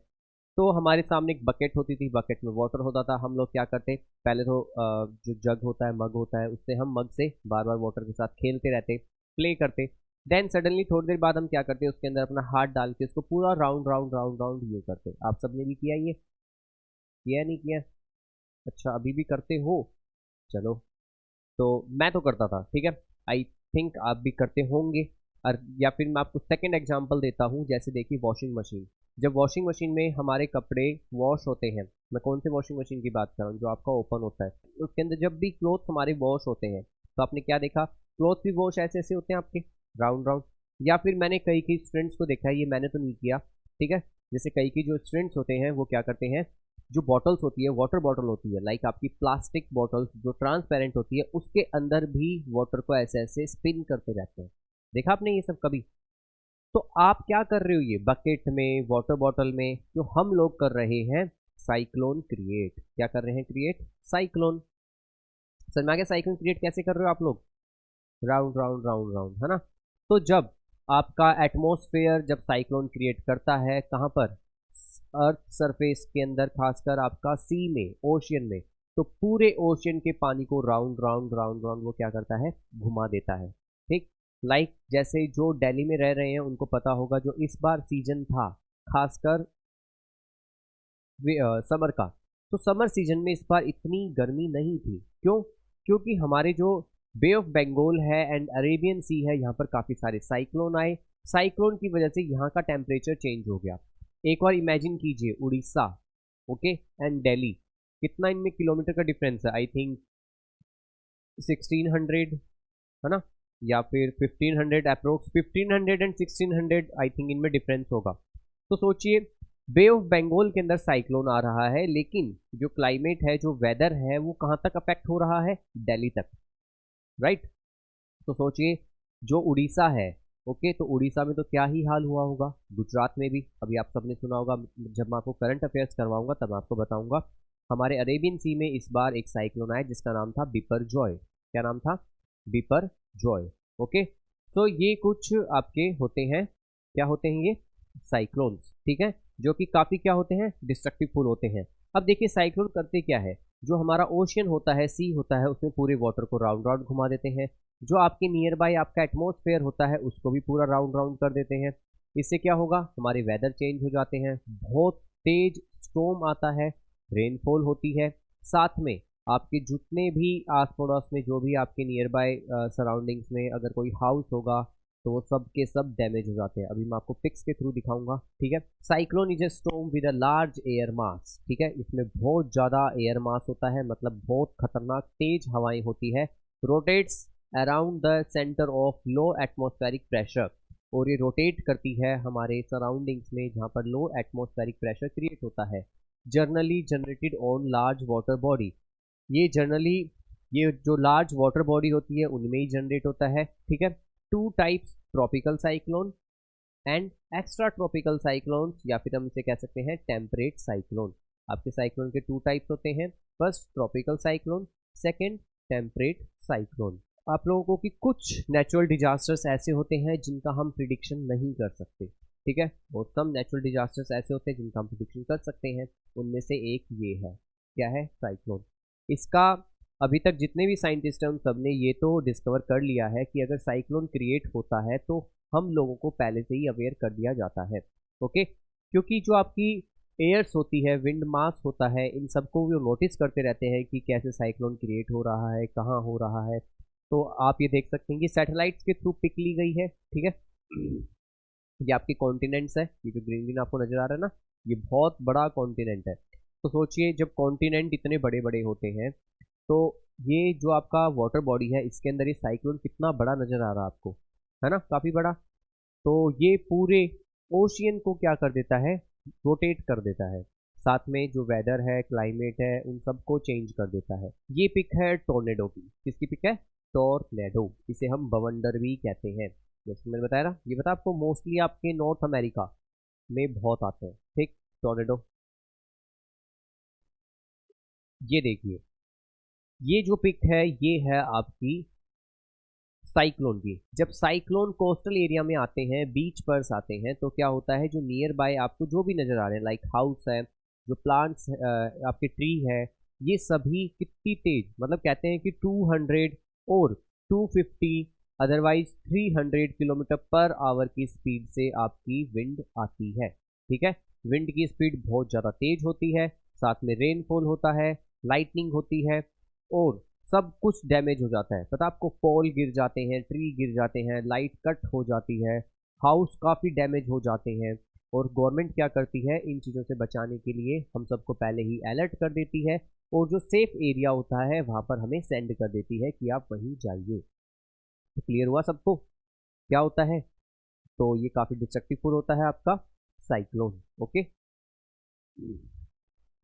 तो हमारे सामने एक बकेट होती थी, बकेट में वाटर होता था, हम लोग क्या करते, पहले तो जो जग होता है, मग होता है, उससे हम मग से बार बार वाटर के साथ खेलते रहते, प्ले करते। देन सडनली थोड़ी देर बाद हम क्या करते, उसके अंदर अपना हाथ डाल के उसको पूरा राउंड राउंड राउंड राउंड ये करते। आप सबने भी किया ये, किया नहीं किया? अच्छा, अभी भी करते हो, चलो। तो मैं तो करता था, ठीक है, आई थिंक आप भी करते होंगे। और या फिर मैं आपको सेकंड एग्जांपल देता हूँ, जैसे देखिए वॉशिंग मशीन, जब वॉशिंग मशीन में हमारे कपड़े वॉश होते हैं, मैं कौन से वॉशिंग मशीन की बात कर रहा हूँ, जो आपका ओपन होता है, उसके अंदर जब भी क्लोथ्स हमारे वॉश होते हैं तो आपने क्या देखा, क्लोथ भी वॉश ऐसे ऐसे होते हैं आपके, राउंड राउंड। या फिर मैंने कई कई स्टूडेंट्स को देखा है, ये मैंने तो नहीं किया, ठीक है, जैसे कई कई जो स्टूडेंट्स होते हैं वो क्या करते हैं, जो बॉटल्स होती है, वाटर बॉटल होती है, लाइक आपकी प्लास्टिक बॉटल्स जो ट्रांसपेरेंट होती है, उसके अंदर भी वाटर को ऐसे ऐसे स्पिन करते रहते हैं। देखा आपने ये सब कभी? तो आप क्या कर रहे हो, ये बकेट में, वाटर बॉटल में, जो हम लोग कर रहे हैं, साइक्लोन क्रिएट। क्या कर रहे हैं, क्रिएट साइक्लोन। सर मैं क्या, साइक्लोन क्रिएट कैसे कर रहे हो आप लोग, राउंड राउंड राउंड राउंड, है ना। तो जब आपका एटमॉस्फेयर जब साइक्लोन क्रिएट करता है, कहाँ पर, अर्थ सरफेस के अंदर, खासकर आपका सी में, ओशियन में, तो पूरे ओशियन के पानी को राउंड राउंड राउंड राउंड वो क्या करता है, घुमा देता है। ठीक, लाइक जैसे जो दिल्ली में रह रहे हैं उनको पता होगा, जो इस बार सीजन था खासकर समर का, तो समर सीजन में इस बार इतनी गर्मी नहीं थी। क्यों? क्योंकि हमारे जो बे ऑफ बंगाल है एंड अरेबियन सी है, यहाँ पर काफ़ी सारे साइक्लोन आए, साइक्लोन की वजह से यहाँ का टेम्परेचर चेंज हो गया। एक बार इमेजिन कीजिए, उड़ीसा, ओके, एंड दिल्ली, कितना इनमें किलोमीटर का डिफरेंस है, आई थिंक 1600, है ना, या फिर 1500, अप्रोक्स 1500 एंड 1600 आई थिंक इनमें डिफरेंस होगा। तो सोचिए, बे ऑफ बंगाल के अंदर साइक्लोन आ रहा है, लेकिन जो क्लाइमेट है, जो वेदर है, वो कहाँ तक अफेक्ट हो रहा है, दिल्ली तक, राइट। तो सोचिए, जो उड़ीसा है, ओके, तो उड़ीसा में तो क्या ही हाल हुआ होगा, गुजरात में भी, अभी आप सबने सुना होगा, जब मैं आपको करंट अफेयर्स करवाऊंगा तब मैं आपको बताऊंगा, हमारे अरेबियन सी में इस बार एक साइक्लोन आया जिसका नाम था बिपरजॉय। क्या नाम था? बिपरजॉय। ओके, तो ये कुछ आपके होते हैं, क्या होते हैं ये? साइक्लोन्स, ठीक है, जो कि काफी क्या होते हैं? डिस्ट्रक्टिवफुल होते हैं। अब देखिए साइक्लोन करते क्या है, जो हमारा ओशियन होता है, सी होता है, उसमें पूरे वाटर को राउंड राउंड घुमा देते हैं। जो आपके नियर बाय आपका एटमॉस्फेयर होता है उसको भी पूरा राउंड राउंड कर देते हैं। इससे क्या होगा? हमारे वेदर चेंज हो जाते हैं, बहुत तेज स्टॉर्म आता है, रेनफॉल होती है। साथ में आपके जितने भी आस पड़ोस में जो भी आपके नियर बाय सराउंडिंग्स में अगर कोई हाउस होगा तो वो सब के सब डैमेज हो जाते हैं। अभी मैं आपको पिक्स के थ्रू दिखाऊंगा, ठीक है। Cyclone is a storm with a large air mass, ठीक है, इसमें बहुत ज्यादा एयर मास होता है, मतलब बहुत खतरनाक तेज हवाएं होती है। Rotates around the centre of low atmospheric pressure, और ये रोटेट करती है हमारे सराउंडिंग्स में जहाँ पर लो एटमॉस्फेरिक प्रेशर क्रिएट होता है। Generally generated on large water body, ये जनरली ये जो लार्ज वाटर बॉडी होती है उनमें ही जनरेट होता है, ठीक है। Two types, tropical cyclone and extra tropical cyclones, या फिर हम इसे कह सकते हैं टेम्परेट साइक्लोन। आपके साइक्लोन के टू टाइप्स होते हैं, first tropical cyclone, second temperate cyclone. आप लोगों को कि कुछ नेचुरल डिजास्टर्स ऐसे होते हैं जिनका हम प्रिडिक्शन नहीं कर सकते, ठीक है, और सब नेचुरल डिजास्टर्स ऐसे होते हैं जिनका हम प्रिडिक्शन कर सकते हैं। उनमें से एक ये है, क्या है? साइक्लोन। इसका अभी तक जितने भी साइंटिस्ट हैं उन सब ने ये तो डिस्कवर कर लिया है कि अगर साइक्लोन क्रिएट होता है तो हम लोगों को पहले से ही अवेयर कर दिया जाता है, ओके। क्योंकि जो आपकी एयर्स होती है, विंड मास होता है, इन सबको वो नोटिस करते रहते हैं कि कैसे साइक्लोन क्रिएट हो रहा है, कहाँ हो रहा है। तो आप ये देख सकते हैं कि सैटेलाइट्स के थ्रू पिक ली गई है, ठीक है। ये आपके कॉन्टिनेंट्स है, ये जो ग्रीन ग्रीन आपको नजर आ रहा है ना, ये बहुत बड़ा कॉन्टिनेंट है। तो सोचिए जब कॉन्टिनेंट इतने बड़े बड़े होते हैं तो ये जो आपका वाटर बॉडी है इसके अंदर ये साइक्लोन कितना बड़ा नजर आ रहा है आपको, है ना, काफी बड़ा। तो ये पूरे ओशियन को क्या कर देता है? रोटेट कर देता है, साथ में जो वेदर है, क्लाइमेट है, उन सबको चेंज कर देता है। ये पिक है टोर्नेडो की। किसकी पिक है? टोर्नेडो। इसे हम बवंडर भी कहते हैं, जैसे मैंने बताया ना। ये बता आपको मोस्टली आपके नॉर्थ अमेरिका में बहुत आते हैं, ठीक, टोर्नेडो। ये देखिए, ये जो पिक है ये है आपकी साइक्लोन की। जब साइक्लोन कोस्टल एरिया में आते हैं, बीच पर आते हैं, तो क्या होता है, जो नियर बाय आपको जो भी नजर आ रहे हैं, लाइक हाउस है, जो प्लांट्स आपके ट्री है, ये सभी कितनी तेज, मतलब कहते हैं कि 200 और 250 अदरवाइज 300 किलोमीटर पर आवर की स्पीड से आपकी विंड आती है, ठीक है। विंड की स्पीड बहुत ज़्यादा तेज होती है, साथ में रेनफॉल होता है, लाइटनिंग होती है, और सब कुछ डैमेज हो जाता है। पता आपको, पोल गिर जाते हैं, ट्री गिर जाते हैं, लाइट कट हो जाती है, हाउस काफ़ी डैमेज हो जाते हैं। और गवर्नमेंट क्या करती है, इन चीज़ों से बचाने के लिए हम सबको पहले ही अलर्ट कर देती है, और जो सेफ एरिया होता है वहाँ पर हमें सेंड कर देती है कि आप वहीं जाइए। तो क्लियर हुआ सबको क्या होता है? तो ये काफ़ी डिस्ट्रक्टिव होता है आपका साइक्लोन, ओके।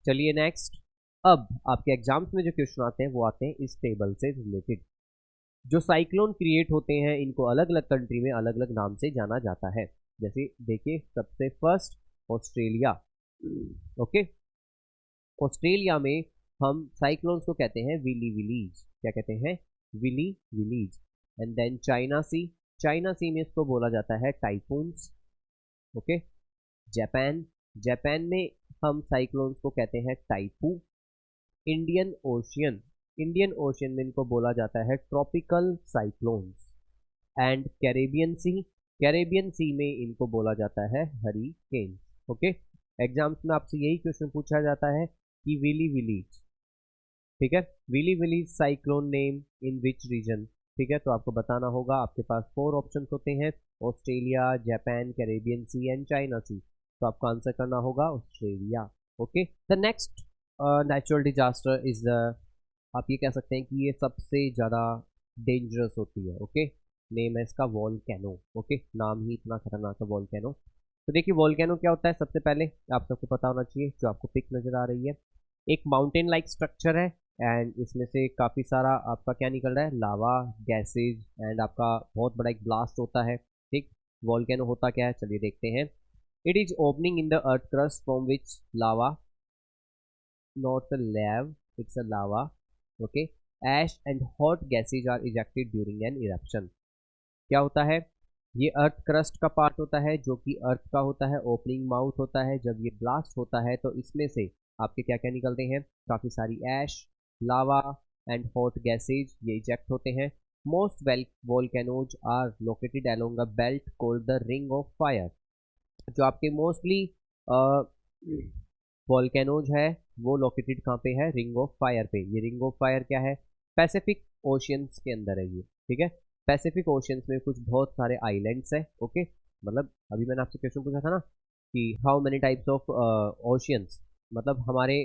चलिए नेक्स्ट। अब आपके एग्जाम्स में जो क्वेश्चन आते हैं वो आते हैं इस टेबल से रिलेटेड। जो साइक्लोन क्रिएट होते हैं इनको अलग अलग कंट्री में अलग अलग नाम से जाना जाता है। जैसे देखिए, सबसे फर्स्ट ऑस्ट्रेलिया, ओके। ऑस्ट्रेलिया में हम साइक्लोन्स को कहते हैं विली विलीज। क्या कहते हैं? Willy willies. And then China Sea, China Sea में इसको बोला जाता है टाइफून्स, ओके। जापान, जापान में हम साइक्लोन्स को कहते हैं typhoon. Indian Ocean, Indian Ocean में इनको बोला जाता है tropical cyclones. And Caribbean Sea, Caribbean Sea में इनको बोला जाता है हरिकेन्स, ओके। एग्जाम्स में आपसे यही क्वेश्चन पूछा जाता है कि विली विलीज, ठीक है, willy willies cyclone name in which region, ठीक है। तो आपको बताना होगा, आपके पास 4 ऑप्शंस होते हैं, Australia, Japan, Caribbean Sea and China Sea. तो आपको आंसर करना होगा Australia, okay. The next natural disaster is the, आप ये कह सकते हैं कि ये सबसे ज़्यादा डेंजरस होती है, ओके। नेम है इसका वॉल्केनो, ओके, नाम ही इतना खतरनाक है वॉल्केनो। तो देखिए वॉल्केनो क्या होता है, सबसे पहले आप सबको पता होना चाहिए, जो आपको पिक नज़र आ रही है, एक माउंटेन लाइक स्ट्रक्चर है, एंड इसमें से काफ़ी सारा आपका क्या निकल रहा है, लावा, गैसेज, एंड आपका बहुत बड़ा एक ब्लास्ट होता है, ठीक। वॉल्केनो होता क्या है, चलिए देखते हैं। It is opening in the earth crust from which lava not a lava, it's a lava. Okay, ash and hot gases are ejected during an eruption. क्या होता है, ये अर्थ क्रस्ट का पार्ट होता है जो कि अर्थ का होता है, ओपनिंग माउथ होता है। जब ये ब्लास्ट होता है तो इसमें से आपके क्या क्या निकलते हैं, काफ़ी सारी ash, lava and hot gases ये इजेक्ट होते हैं। Most volcanoes are located along a belt called the ring of fire. जो आपके मोस्टली वोल्केनोज है वो लोकेटेड कहाँ पे है, रिंग ऑफ फायर पे। ये रिंग ऑफ फायर क्या है, पैसिफिक ओशियंस के अंदर है ये, ठीक है। पैसिफिक ओशियंस में कुछ बहुत सारे आइलैंड्स है। ओके, मतलब अभी मैंने आपसे क्वेश्चन पूछा था ना कि how many types of oceans, मतलब हमारे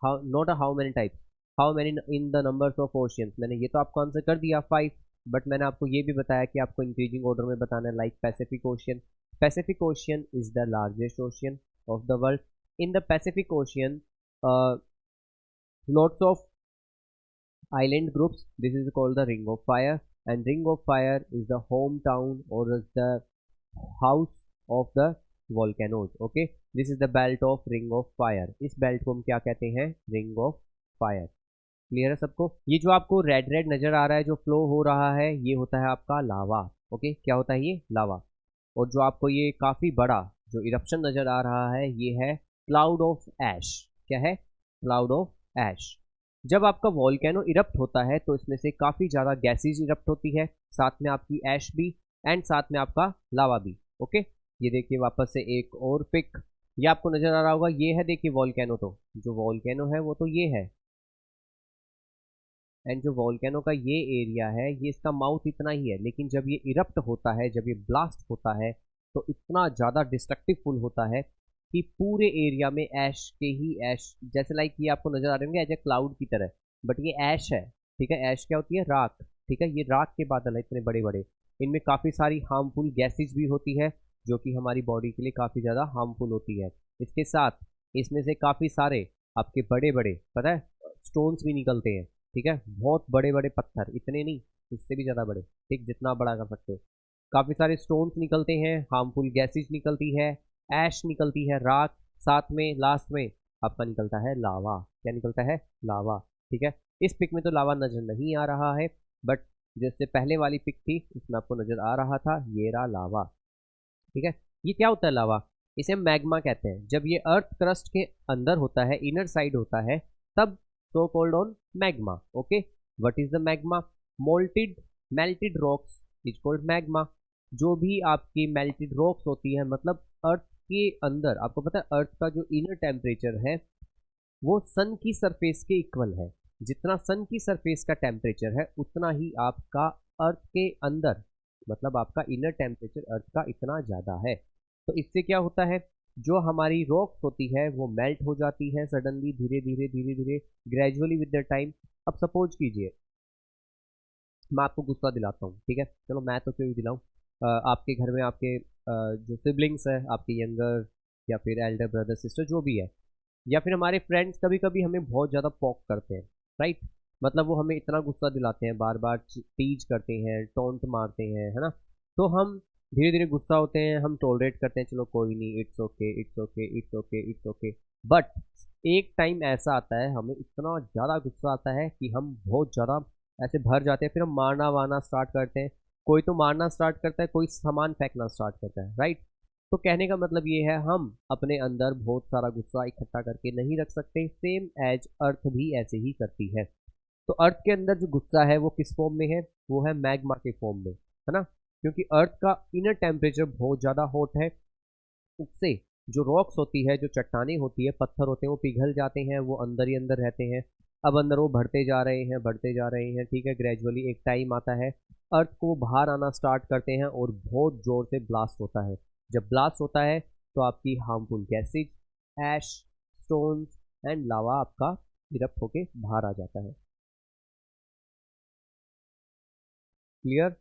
not how many types, how many in the numbers of oceans. मैंने ये तो आपको आंसर कर दिया 5, बट मैंने आपको ये भी बताया कि आपको इंक्रीजिंग ऑर्डर में बताना है। Like Pacific ocean, Pacific ocean is the largest ocean of the world. In the Pacific ocean lots of island groups, this is called the ring of fire, and ring of fire is the hometown or is the house of the volcanoes. Okay, this is the belt of ring of fire. इस belt को हम क्या कहते हैं, ring of fire. Clear है सबको। ये जो आपको रेड रेड नजर आ रहा है जो फ्लो हो रहा है ये होता है आपका लावा। ओके, क्या होता है ये, लावा। और जो आपको ये काफी बड़ा जो इरप्शन नजर आ रहा है ये है क्लाउड ऑफ ऐश। क्या है, क्लाउड ऑफ ऐश। जब आपका वॉल्केनो इरप्ट होता है तो इसमें से काफ़ी ज़्यादा गैसेज इरप्ट होती है, साथ में आपकी ऐश भी एंड साथ में आपका लावा भी। ओके, ये देखिए वापस से एक और पिक, ये आपको नज़र आ रहा होगा, ये है देखिए वॉल्केनो। तो जो वॉल्केनो है वो तो ये है, एंड जो वॉल्केनो का ये एरिया है ये इसका माउथ इतना ही है। लेकिन जब ये इरप्ट होता है, जब ये ब्लास्ट होता है तो इतना ज़्यादा डिस्ट्रक्टिव फुल होता है कि पूरे एरिया में ऐश के ही ऐश, जैसे लाइक ये आपको नजर आ रहे होंगे एज ए क्लाउड की तरह, बट ये ऐश है। ठीक है, ऐश क्या होती है, राख। ठीक है, ये राख के बादल है इतने बड़े बड़े, इनमें काफ़ी सारी हार्मफुल गैसेज भी होती है जो कि हमारी बॉडी के लिए काफ़ी ज़्यादा हार्मफुल होती है। इसके साथ इसमें से काफ़ी सारे आपके बड़े बड़े पता है स्टोन्स भी निकलते हैं। ठीक है, बहुत बड़े बड़े पत्थर, इतने नहीं, इससे भी ज़्यादा बड़े, ठीक, जितना बड़ा कर सकते हो। काफ़ी सारे स्टोन्स निकलते हैं, हार्मफुल गैसेज निकलती है, ऐश निकलती है, राख, साथ में लास्ट में आपका निकलता है लावा। क्या निकलता है, लावा। ठीक है, इस पिक में तो लावा नजर नहीं आ रहा है, बट जैसे पहले वाली पिक थी इसमें आपको नजर आ रहा था, ये रहा लावा। ठीक है, ये क्या होता है लावा, इसे मैग्मा कहते हैं। जब ये अर्थ क्रस्ट के अंदर होता है, इनर साइड होता है, तब so called on magma. Okay, what is the magma, molted melted rocks is called magma. जो भी आपकी मेल्टेड रॉक्स होती है, मतलब अर्थ के अंदर, आपको पता है अर्थ का जो इनर टेम्परेचर है वो सन की सरफेस के इक्वल है। जितना सन की सरफेस का टेम्परेचर है उतना ही आपका अर्थ के अंदर, मतलब आपका इनर टेम्परेचर अर्थ का इतना ज़्यादा है। तो इससे क्या होता है, जो हमारी रॉक्स होती है वो मेल्ट हो जाती है सडनली, धीरे धीरे धीरे धीरे, ग्रेजुअली विद द टाइम। अब सपोज कीजिए मैं आपको गुस्सा दिलाता हूँ, ठीक है, चलो मैं तो क्यों ही दिलाऊँ, आपके घर में आपके जो सिबलिंग्स है, आपके यंगर या फिर एल्डर ब्रदर सिस्टर जो भी है, या फिर हमारे फ्रेंड्स कभी कभी हमें बहुत ज़्यादा पॉक करते हैं, राइट। मतलब वो हमें इतना गुस्सा दिलाते हैं, बार बार टीज करते हैं, टोंट मारते हैं, है ना। तो हम धीरे धीरे गुस्सा होते हैं, हम टॉलरेट करते हैं, चलो कोई नहीं, it's okay it's okay it's okay it's okay. But एक टाइम ऐसा आता है हमें इतना ज़्यादा गुस्सा आता है कि हम बहुत ज़्यादा ऐसे भर जाते हैं, फिर हम मारना वारना स्टार्ट करते हैं। कोई तो मारना स्टार्ट करता है, कोई सामान फेंकना स्टार्ट करता है, राइट। तो कहने का मतलब ये है, हम अपने अंदर बहुत सारा गुस्सा इकट्ठा करके नहीं रख सकते, सेम एज अर्थ भी ऐसे ही करती है। तो अर्थ के अंदर जो गुस्सा है वो किस फॉर्म में है, वो है मैग्मा के फॉर्म में, है ना। क्योंकि अर्थ का इनर टेम्परेचर बहुत ज़्यादा हॉट है, उससे जो रॉक्स होती है, जो चट्टानें होती है, पत्थर होते हैं, वो पिघल जाते हैं, वो अंदर ही अंदर रहते हैं। अब अंदर वो बढ़ते जा रहे हैं, बढ़ते जा रहे हैं, ठीक है। ग्रेजुअली एक टाइम आता है अर्थ को बाहर आना स्टार्ट करते हैं और बहुत ज़ोर से ब्लास्ट होता है। जब ब्लास्ट होता है तो आपकी harmful gases, ash, stones and lava आपका इरप्ट होके बाहर आ जाता है। क्लियर,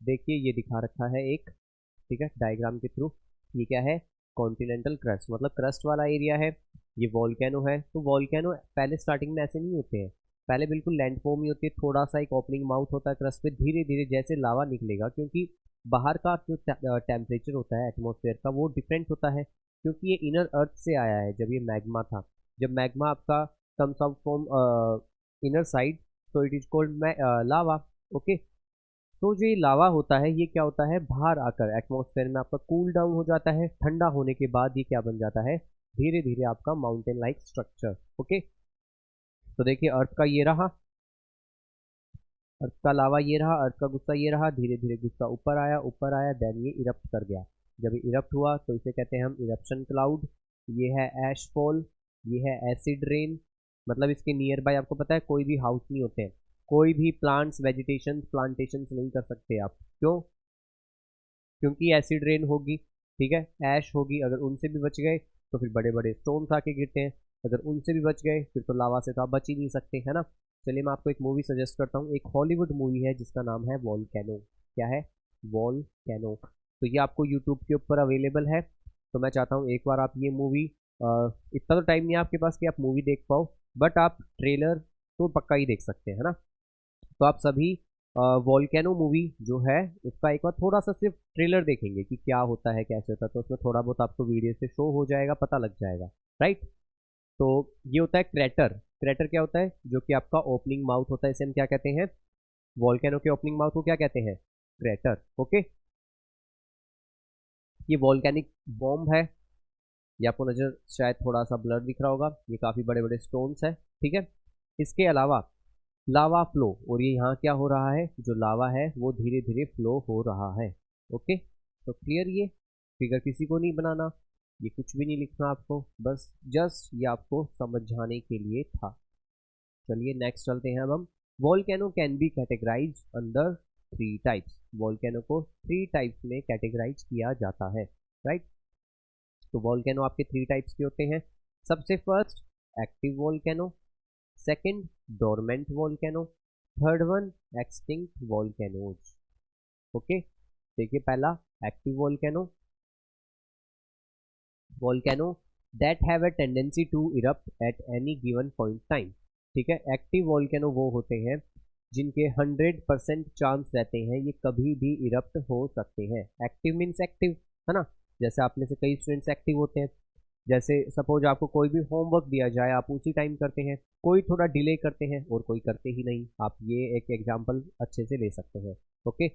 देखिए ये दिखा रखा है एक, ठीक है, डायग्राम के थ्रू। ये क्या है, कॉन्टिनेंटल क्रस्ट, मतलब क्रस्ट वाला एरिया है। ये वॉल्केनो है, तो वॉल्केनो पहले स्टार्टिंग में ऐसे नहीं होते हैं, पहले बिल्कुल लैंड फॉर्म ही होती है, थोड़ा सा एक ओपनिंग माउथ होता है क्रस्ट पे, धीरे धीरे जैसे लावा निकलेगा, क्योंकि बाहर का जो टेम्परेचर होता है एटमॉस्फेयर का वो डिफरेंट होता है, क्योंकि ये इनर अर्थ से आया है। जब ये मैग्मा था, जब मैग्मा आपका comes out from inner side, so it is called lava. Okay, तो जो ये लावा होता है ये क्या होता है, बाहर आकर एटमॉस्फेयर में आपका कूल डाउन हो जाता है, ठंडा होने के बाद ये क्या बन जाता है, धीरे धीरे आपका माउंटेन लाइक स्ट्रक्चर। ओके, तो देखिए अर्थ का ये रहा, अर्थ का लावा ये रहा, अर्थ का गुस्सा ये रहा, धीरे धीरे गुस्सा ऊपर आया, देन ये इरप्ट कर गया। जब ये इरप्ट हुआ तो इसे कहते हैं हम इरप्शन क्लाउड। ये है ऐश फॉल, ये है एसिड रेन। मतलब इसके नियर बाय आपको पता है कोई भी हाउस नहीं होते हैं, कोई भी प्लांट्स वेजिटेशन प्लांटेशंस नहीं कर सकते आप। क्यों? क्योंकि एसिड रेन होगी, ठीक है, ऐश होगी, अगर उनसे भी बच गए तो फिर बड़े बड़े स्टोन्स आके गिरते हैं, अगर उनसे भी बच गए फिर तो लावा से तो आप बच ही नहीं सकते, है ना। चलिए मैं आपको एक मूवी सजेस्ट करता हूँ, एक हॉलीवुड मूवी है जिसका नाम है वॉल्केनो। क्या है? वॉल्केनो। तो ये आपको यूट्यूब के ऊपर अवेलेबल है, तो मैं चाहता हूँ एक बार आप ये मूवी, इतना तो टाइम नहीं है आपके पास कि आप मूवी देख पाओ, बट आप ट्रेलर तो पक्का ही देख सकते हैं, है ना। तो आप सभी वॉल्केनो मूवी जो है उसका एक बार थोड़ा सा सिर्फ ट्रेलर देखेंगे कि क्या होता है कैसे होता है, तो उसमें थोड़ा बहुत आपको वीडियो से शो हो जाएगा, पता लग जाएगा, राइट। तो ये होता है क्रेटर। क्रेटर क्या होता है? जो कि आपका ओपनिंग माउथ होता है, इसे हम क्या कहते हैं, वॉल्केनो के ओपनिंग माउथ को क्या कहते हैं? क्रेटर। ओके, ये वॉल्केनिक बॉम्ब है, ये आपको नजर शायद थोड़ा सा ब्लर दिख रहा होगा, ये काफी बड़े बड़े स्टोन्स है, ठीक है। इसके अलावा लावा फ्लो, और ये यहाँ क्या हो रहा है, जो लावा है वो धीरे धीरे फ्लो हो रहा है। ओके, तो क्लियर, ये फिगर किसी को नहीं बनाना, ये कुछ भी नहीं लिखना आपको, बस जस्ट ये आपको समझाने के लिए था। चलिए नेक्स्ट चलते हैं अब हम। Volcano can be categorize under 3 types. Volcano को 3 टाइप्स में कैटेगराइज किया जाता है, राइट। तो वॉल्केनो आपके 3 टाइप्स के होते हैं। सबसे first active volcano, second dormant volcano, third one extinct volcanoes. Okay, देखिए पहला active volcano, volcano that have a tendency to erupt at any given point time. ठीक है, एक्टिव वॉल्केनो वो होते हैं जिनके 100% चांस रहते हैं ये कभी भी इरप्ट हो सकते हैं। एक्टिव मीन्स एक्टिव, है ना। जैसे आप में से कई स्टूडेंट्स एक्टिव होते हैं, जैसे सपोज आपको कोई भी होमवर्क दिया जाए आप उसी टाइम करते हैं, कोई थोड़ा डिले करते हैं और कोई करते ही नहीं। आप ये एक एग्जांपल अच्छे से ले सकते हैं। ओके,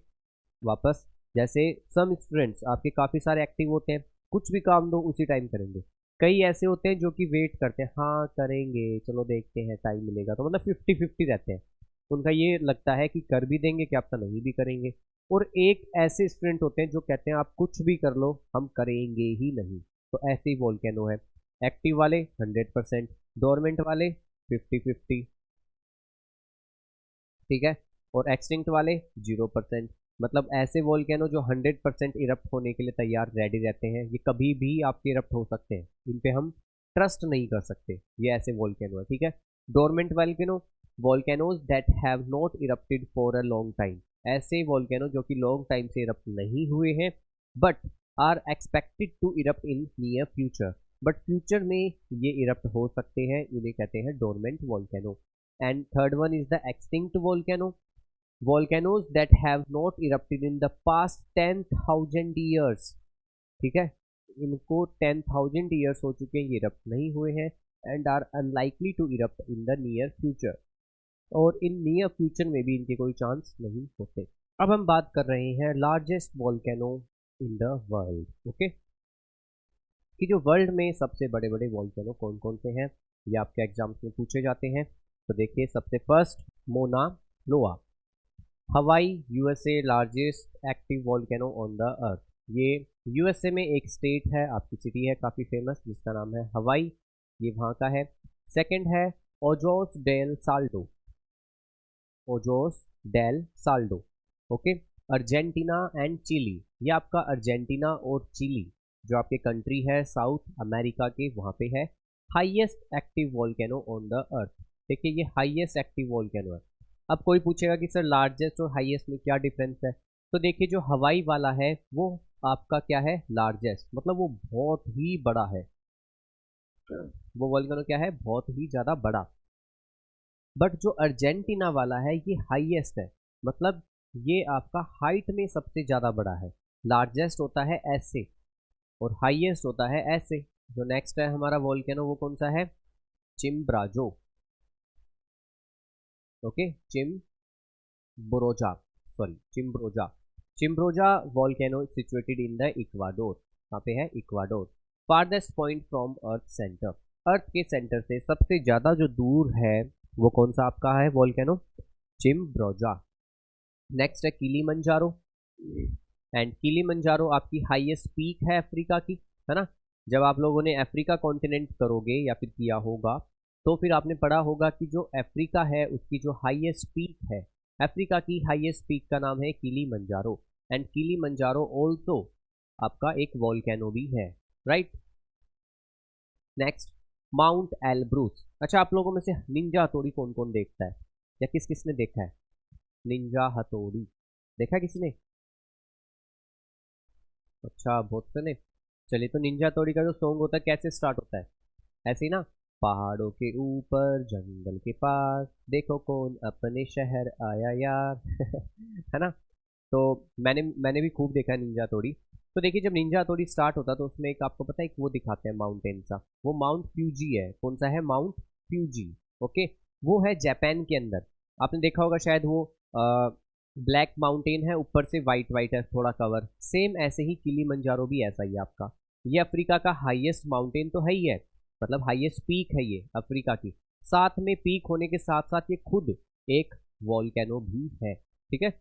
वापस, जैसे सम स्टूडेंट्स आपके काफ़ी सारे एक्टिव होते हैं, कुछ भी काम दो उसी टाइम करेंगे। कई ऐसे होते हैं जो कि वेट करते हैं, हाँ करेंगे चलो देखते हैं टाइम मिलेगा, तो मतलब 50-50 रहते हैं। उनका ये लगता है कि कर भी देंगे, क्या पता नहीं भी करेंगे। और एक ऐसे स्टूडेंट होते हैं जो कहते हैं आप कुछ भी कर लो हम करेंगे ही नहीं। तो ऐसे ही वोल्केनो है, एक्टिव वाले 100%, डोरमेंट वाले 50-50, ठीक है, और एक्सटिंक्ट वाले 0%। मतलब ऐसे वोल्केनो जो 100% इरप्ट होने के लिए तैयार रेडी रहते हैं, ये कभी भी आपके इरप्ट हो सकते हैं, इन पे हम ट्रस्ट नहीं कर सकते, ये ऐसे वोल्केनो है, ठीक है। Dormant volcano, volcanoes that have not erupted for a long time. ऐसे वोल्केनो जो कि लॉन्ग टाइम से इरप्ट नहीं हुए हैं but are expected to erupt in near future, but future में ये इरप्ट हो सकते हैं, इन्हें कहते हैं dormant volcano. And third one is the extinct volcano, volcanoes that have not erupted in the past 10,000 years। ठीक है, इनको 10,000 years हो चुके हैं, ये इरप्ट नहीं हुए हैं, and are unlikely to erupt in the near future, और इन नियर फ्यूचर में भी इनके कोई चांस नहीं होते। अब हम बात कर रहे हैं largest volcano in the world. Okay, कि जो वर्ल्ड में सबसे बड़े बड़े वॉल्केनो कौन कौन से हैं, ये आपके एग्जाम्स में पूछे जाते हैं। तो देखिए, सबसे फर्स्ट मोना लोआ, हवाई USA largest active volcano on the earth. ये यूएसए में एक स्टेट है, आपकी सिटी है काफ़ी फेमस जिसका नाम है हवाई, ये वहाँ का है। सेकंड है Ojos del Salto, Ojos del Salto. Okay, Argentina and Chile, ये आपका अर्जेंटीना और चिली जो आपके कंट्री है साउथ अमेरिका के, वहाँ पे है highest active volcano on the earth. देखिए ये हाईएस्ट एक्टिव वॉल्केनो है। अब कोई पूछेगा कि सर लार्जेस्ट और हाईएस्ट में क्या डिफरेंस है, तो देखिए जो हवाई वाला है वो आपका क्या है, लार्जेस्ट, मतलब वो बहुत ही बड़ा है, वो वॉल्केनो क्या है, बहुत ही ज़्यादा बड़ा। बट जो अर्जेंटीना वाला है ये हाईएस्ट है, मतलब ये आपका हाइट में सबसे ज़्यादा बड़ा है। लार्जेस्ट होता है ऐसे और हाईएस्ट होता है ऐसे। जो नेक्स्ट है हमारा वॉल्केनो वो कौन सा है, Chimborazo. Okay, Chimborazo. Chimborazo volcano situated in the Ecuador. कहाँ पे है? Ecuador. Farthest point from earth centre, earth के सेंटर से सबसे ज्यादा जो दूर है वो कौन सा आपका है वॉल्केनो? चिम्ब्रोजा। नेक्स्ट है किलीमंजारो, एंड किलीमंजारो आपकी हाईएस्ट पीक है अफ्रीका की, है ना। जब आप लोगों ने अफ्रीका कॉन्टिनेंट करोगे या फिर किया होगा तो फिर आपने पढ़ा होगा कि जो अफ्रीका है उसकी जो हाईएस्ट पीक है, अफ्रीका की हाईएस्ट पीक का नाम है किलीमंजारो, एंड किलीमंजारो ऑल्सो आपका एक वॉल्केनो भी है, राइट। Next mount Elbrus. अच्छा, आप लोगों में से निंजा हथौड़ी कौन कौन देखता है या किस किस ने देखा है? निंजा हथौड़ी देखा है किसी ने? अच्छा, बहुत से ने। चलिए, तो निंजा हथौड़ी का जो सॉन्ग होता है कैसे स्टार्ट होता है? ऐसे ही ना, पहाड़ों के ऊपर जंगल के पास देखो कौन अपने शहर आया यार है ना। तो मैंने भी खूब देखा है निंजा हथौड़ी। तो देखिए, जब निंजा हथौड़ी स्टार्ट होता है तो उसमें एक आपको पता है, एक वो दिखाते हैं माउंटेन सा, वो माउंट फ्यूजी है। कौन सा है? Mount Fuji. ओके, वो है जापान के अंदर। आपने देखा होगा शायद, वो ब्लैक माउंटेन है, ऊपर से वाइट वाइट है थोड़ा कवर, सेम ऐसे ही किलीमंजारो भी ऐसा ही है आपका। ये अफ्रीका का हाईएस्ट माउंटेन तो है ही है, मतलब हाईएस्ट पीक है ये अफ्रीका की, साथ में पीक होने के साथ साथ ये खुद एक वॉल्केनो भी है, ठीक है।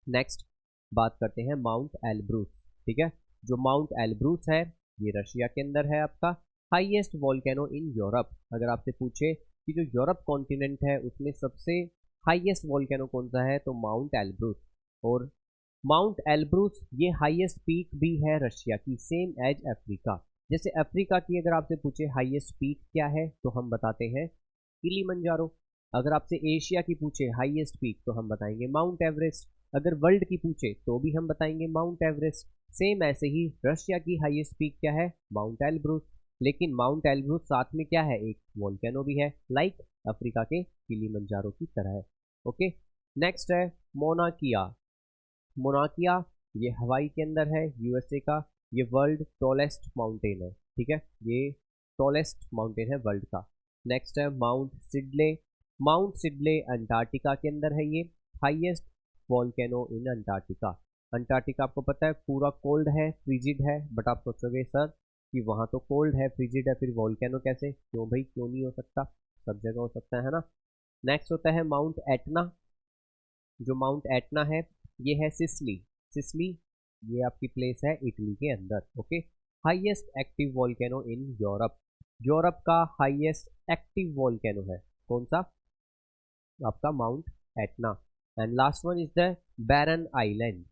नेक्स्ट बात करते हैं माउंट एल्ब्रूस, ठीक है। जो माउंट एल्ब्रूस है ये रशिया के अंदर है आपका, हाईएस्ट वॉल्केनो इन यूरोप। अगर आपसे पूछे कि जो यूरोप कॉन्टिनेंट है उसमें सबसे हाईएस्ट वॉल्केनो कौन सा है, तो माउंट एल्ब्रूस। और माउंट एल्ब्रूस ये हाईएस्ट पीक भी है रशिया की, सेम एज अफ्रीका। जैसे अफ्रीका की अगर आपसे पूछे हाईएस्ट पीक क्या है तो हम बताते हैं किलीमंजारो। अगर आपसे एशिया की पूछे हाईएस्ट पीक तो हम बताएंगे माउंट एवरेस्ट। अगर वर्ल्ड की पूछे तो भी हम बताएंगे माउंट एवरेस्ट। सेम ऐसे ही रशिया की हाईएस्ट पीक क्या है? Mount Elbrus. लेकिन माउंट एल्ब्रूस साथ में क्या है? एक वोल्केनो भी है, लाइक अफ्रीका के किलीमंजारो की तरह है। ओके, नेक्स्ट है मोनाकिया। मोनाकिया ये हवाई के अंदर है, यूएसए का। ये वर्ल्ड टॉलेस्ट माउंटेन है, ठीक है। ये टॉलेस्ट माउंटेन है वर्ल्ड का। नेक्स्ट है mount Sidley. Mount Sidley Antarctica के अंदर है ये, highest volcano in Antarctica. Antarctica आपको पता है पूरा कोल्ड है, फ्रिजिड है, बट आप सोचोगे सर कि वहाँ तो कोल्ड है फ्रिजिड है, फिर वॉल्केनो कैसे? क्यों भाई, क्यों नहीं हो सकता? सब जगह हो सकता है ना। नेक्स्ट होता है माउंट एटना। जो माउंट एटना है ये है सिसली। सिसली ये आपकी प्लेस है इटली के अंदर, okay. Highest active volcano in Europe. Europe का हाईएस्ट एक्टिव वॉल्केनो है कौन सा? आपका Mount Etna. And last one is the Barren Island.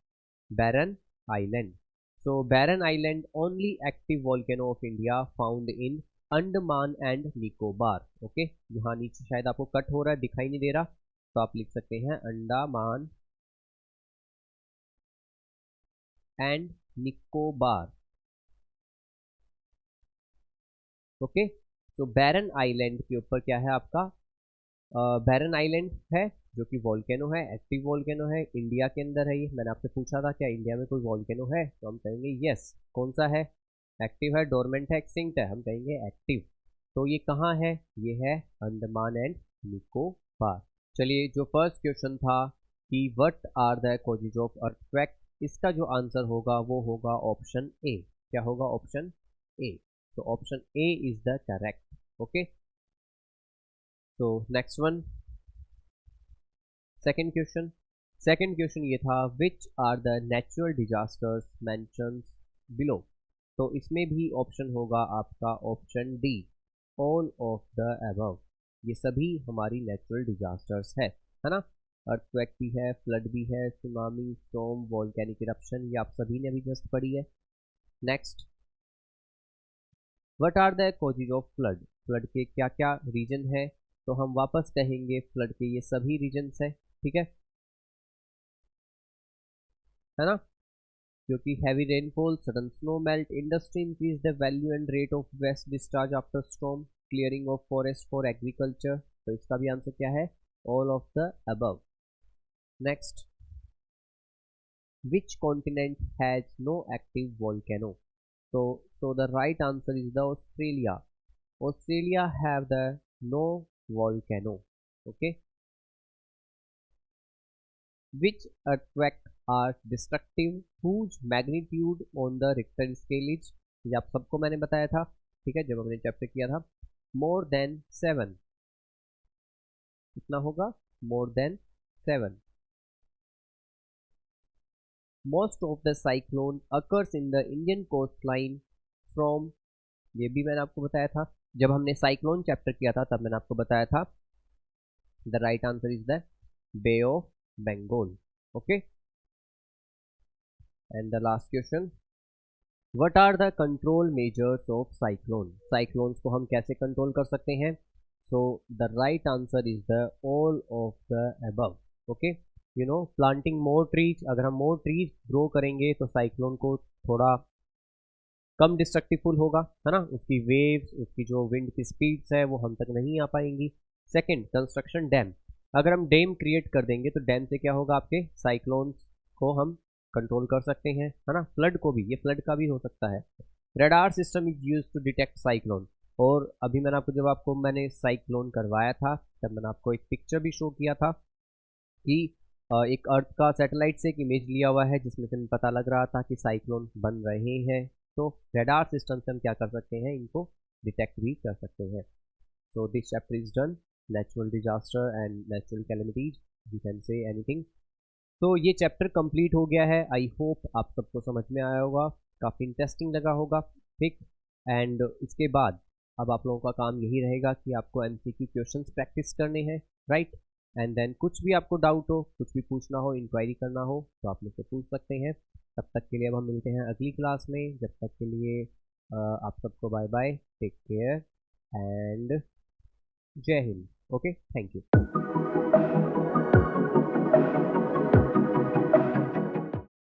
Barren Island. So Barren Island only active volcano of India found in Andaman and Nicobar. Okay, यहाँ नीचे शायद आपको cut हो रहा है, दिखाई नहीं दे रहा, तो आप लिख सकते हैं अंडमान एंड निकोबार। ओके, तो बैरन आइलैंड के ऊपर क्या है आपका? बैरन आइलैंड है जो कि वॉल्केनो है, एक्टिव वॉल्केनो है, इंडिया के अंदर है। ये मैंने आपसे पूछा था क्या इंडिया में कोई वॉल्केनो है, तो हम कहेंगे यस। कौन सा है? एक्टिव है, डोरमेंट है, एक्सटिंक्ट है, हम कहेंगे एक्टिव। तो ये कहाँ है? ये है अंडमान एंड निकोबार। चलिए, जो फर्स्ट क्वेश्चन था कि what are the causes of earthquake, इसका जो आंसर होगा वो होगा ऑप्शन ए। क्या होगा? Option A. तो option A is the correct. Okay, तो next one, second question. Second question ये था which are the natural disasters mentions below. तो इसमें भी ऑप्शन होगा आपका option D, all of the above. ये सभी हमारी नेचुरल डिजास्टर्स है ना। अर्थक्वेक भी है, फ्लड भी है, सुनामी, स्टॉर्म, वॉल्केनिक इरप्शन, ये आप सभी ने अभी जस्ट पढ़ी है। Next, what are the causes of flood. Flood के क्या क्या रीजन है, तो हम वापस कहेंगे फ्लड के ये सभी रीजन्स है, ठीक है ना। क्योंकि heavy rainfall, sudden snow melt, industry increase the value and rate of waste discharge after storm, clearing of forest for agriculture. तो इसका भी आंसर क्या है? All of the above. Next, which continent has no active volcano. so the right answer is the Australia. Australia have the no volcano. Okay, which earthquake are destructive, whose magnitude on the Richter scale is, ये आप सबको मैंने बताया था, ठीक है, जब हमने चैप्टर किया था। more than 7, कितना होगा, more than 7। most of the cyclone occurs in the Indian coastline from, ये भी मैंने आपको बताया था, जब हमने साइक्लोन चैप्टर किया था तब मैंने आपको बताया था the right answer is the Bay of Bengal. Okay, and the last question, what are the control measures of cyclone, cyclones को हम कैसे कंट्रोल कर सकते हैं। So the right answer is the all of the above. Okay, you know, planting more trees, अगर हम more trees grow करेंगे तो साइक्लोन को थोड़ा कम डिस्ट्रक्टिवफुल होगा, है ना, उसकी वेव्स, उसकी जो विंड की स्पीड्स है वो हम तक नहीं आ पाएंगी। सेकंड, कंस्ट्रक्शन डैम, अगर हम डैम क्रिएट कर देंगे तो डैम से क्या होगा, आपके साइक्लोन्स को हम कंट्रोल कर सकते हैं, है ना, फ्लड को भी, ये फ्लड का भी हो सकता है। Radar system is use to detect cyclone, और अभी मैंने आपको, जब मैंने साइक्लोन करवाया था तब मैंने आपको एक पिक्चर भी शो किया था कि एक अर्थ का सैटेलाइट से एक इमेज लिया हुआ है जिसमें से हमें पता लग रहा था कि साइक्लोन बन रहे हैं। तो रडार सिस्टम से हम क्या कर सकते हैं, इनको डिटेक्ट भी कर सकते हैं। So this chapter is done, natural disaster and natural calamities, you can say anything. तो ये चैप्टर कंप्लीट हो गया है, आई होप आप सबको समझ में आया होगा, काफ़ी इंटरेस्टिंग लगा होगा, ठीक। एंड इसके बाद अब आप लोगों का काम यही रहेगा कि आपको एमसीक्यू क्वेश्चंस प्रैक्टिस करने हैं, राइट। एंड देन कुछ भी आपको डाउट हो, कुछ भी पूछना हो, इंक्वायरी करना हो तो आप मुझसे पूछ सकते हैं। तब तक के लिए अब हम मिलते हैं अगली क्लास में, जब तक के लिए आप सबको bye bye, take care and जय हिंद। Okay, thank you.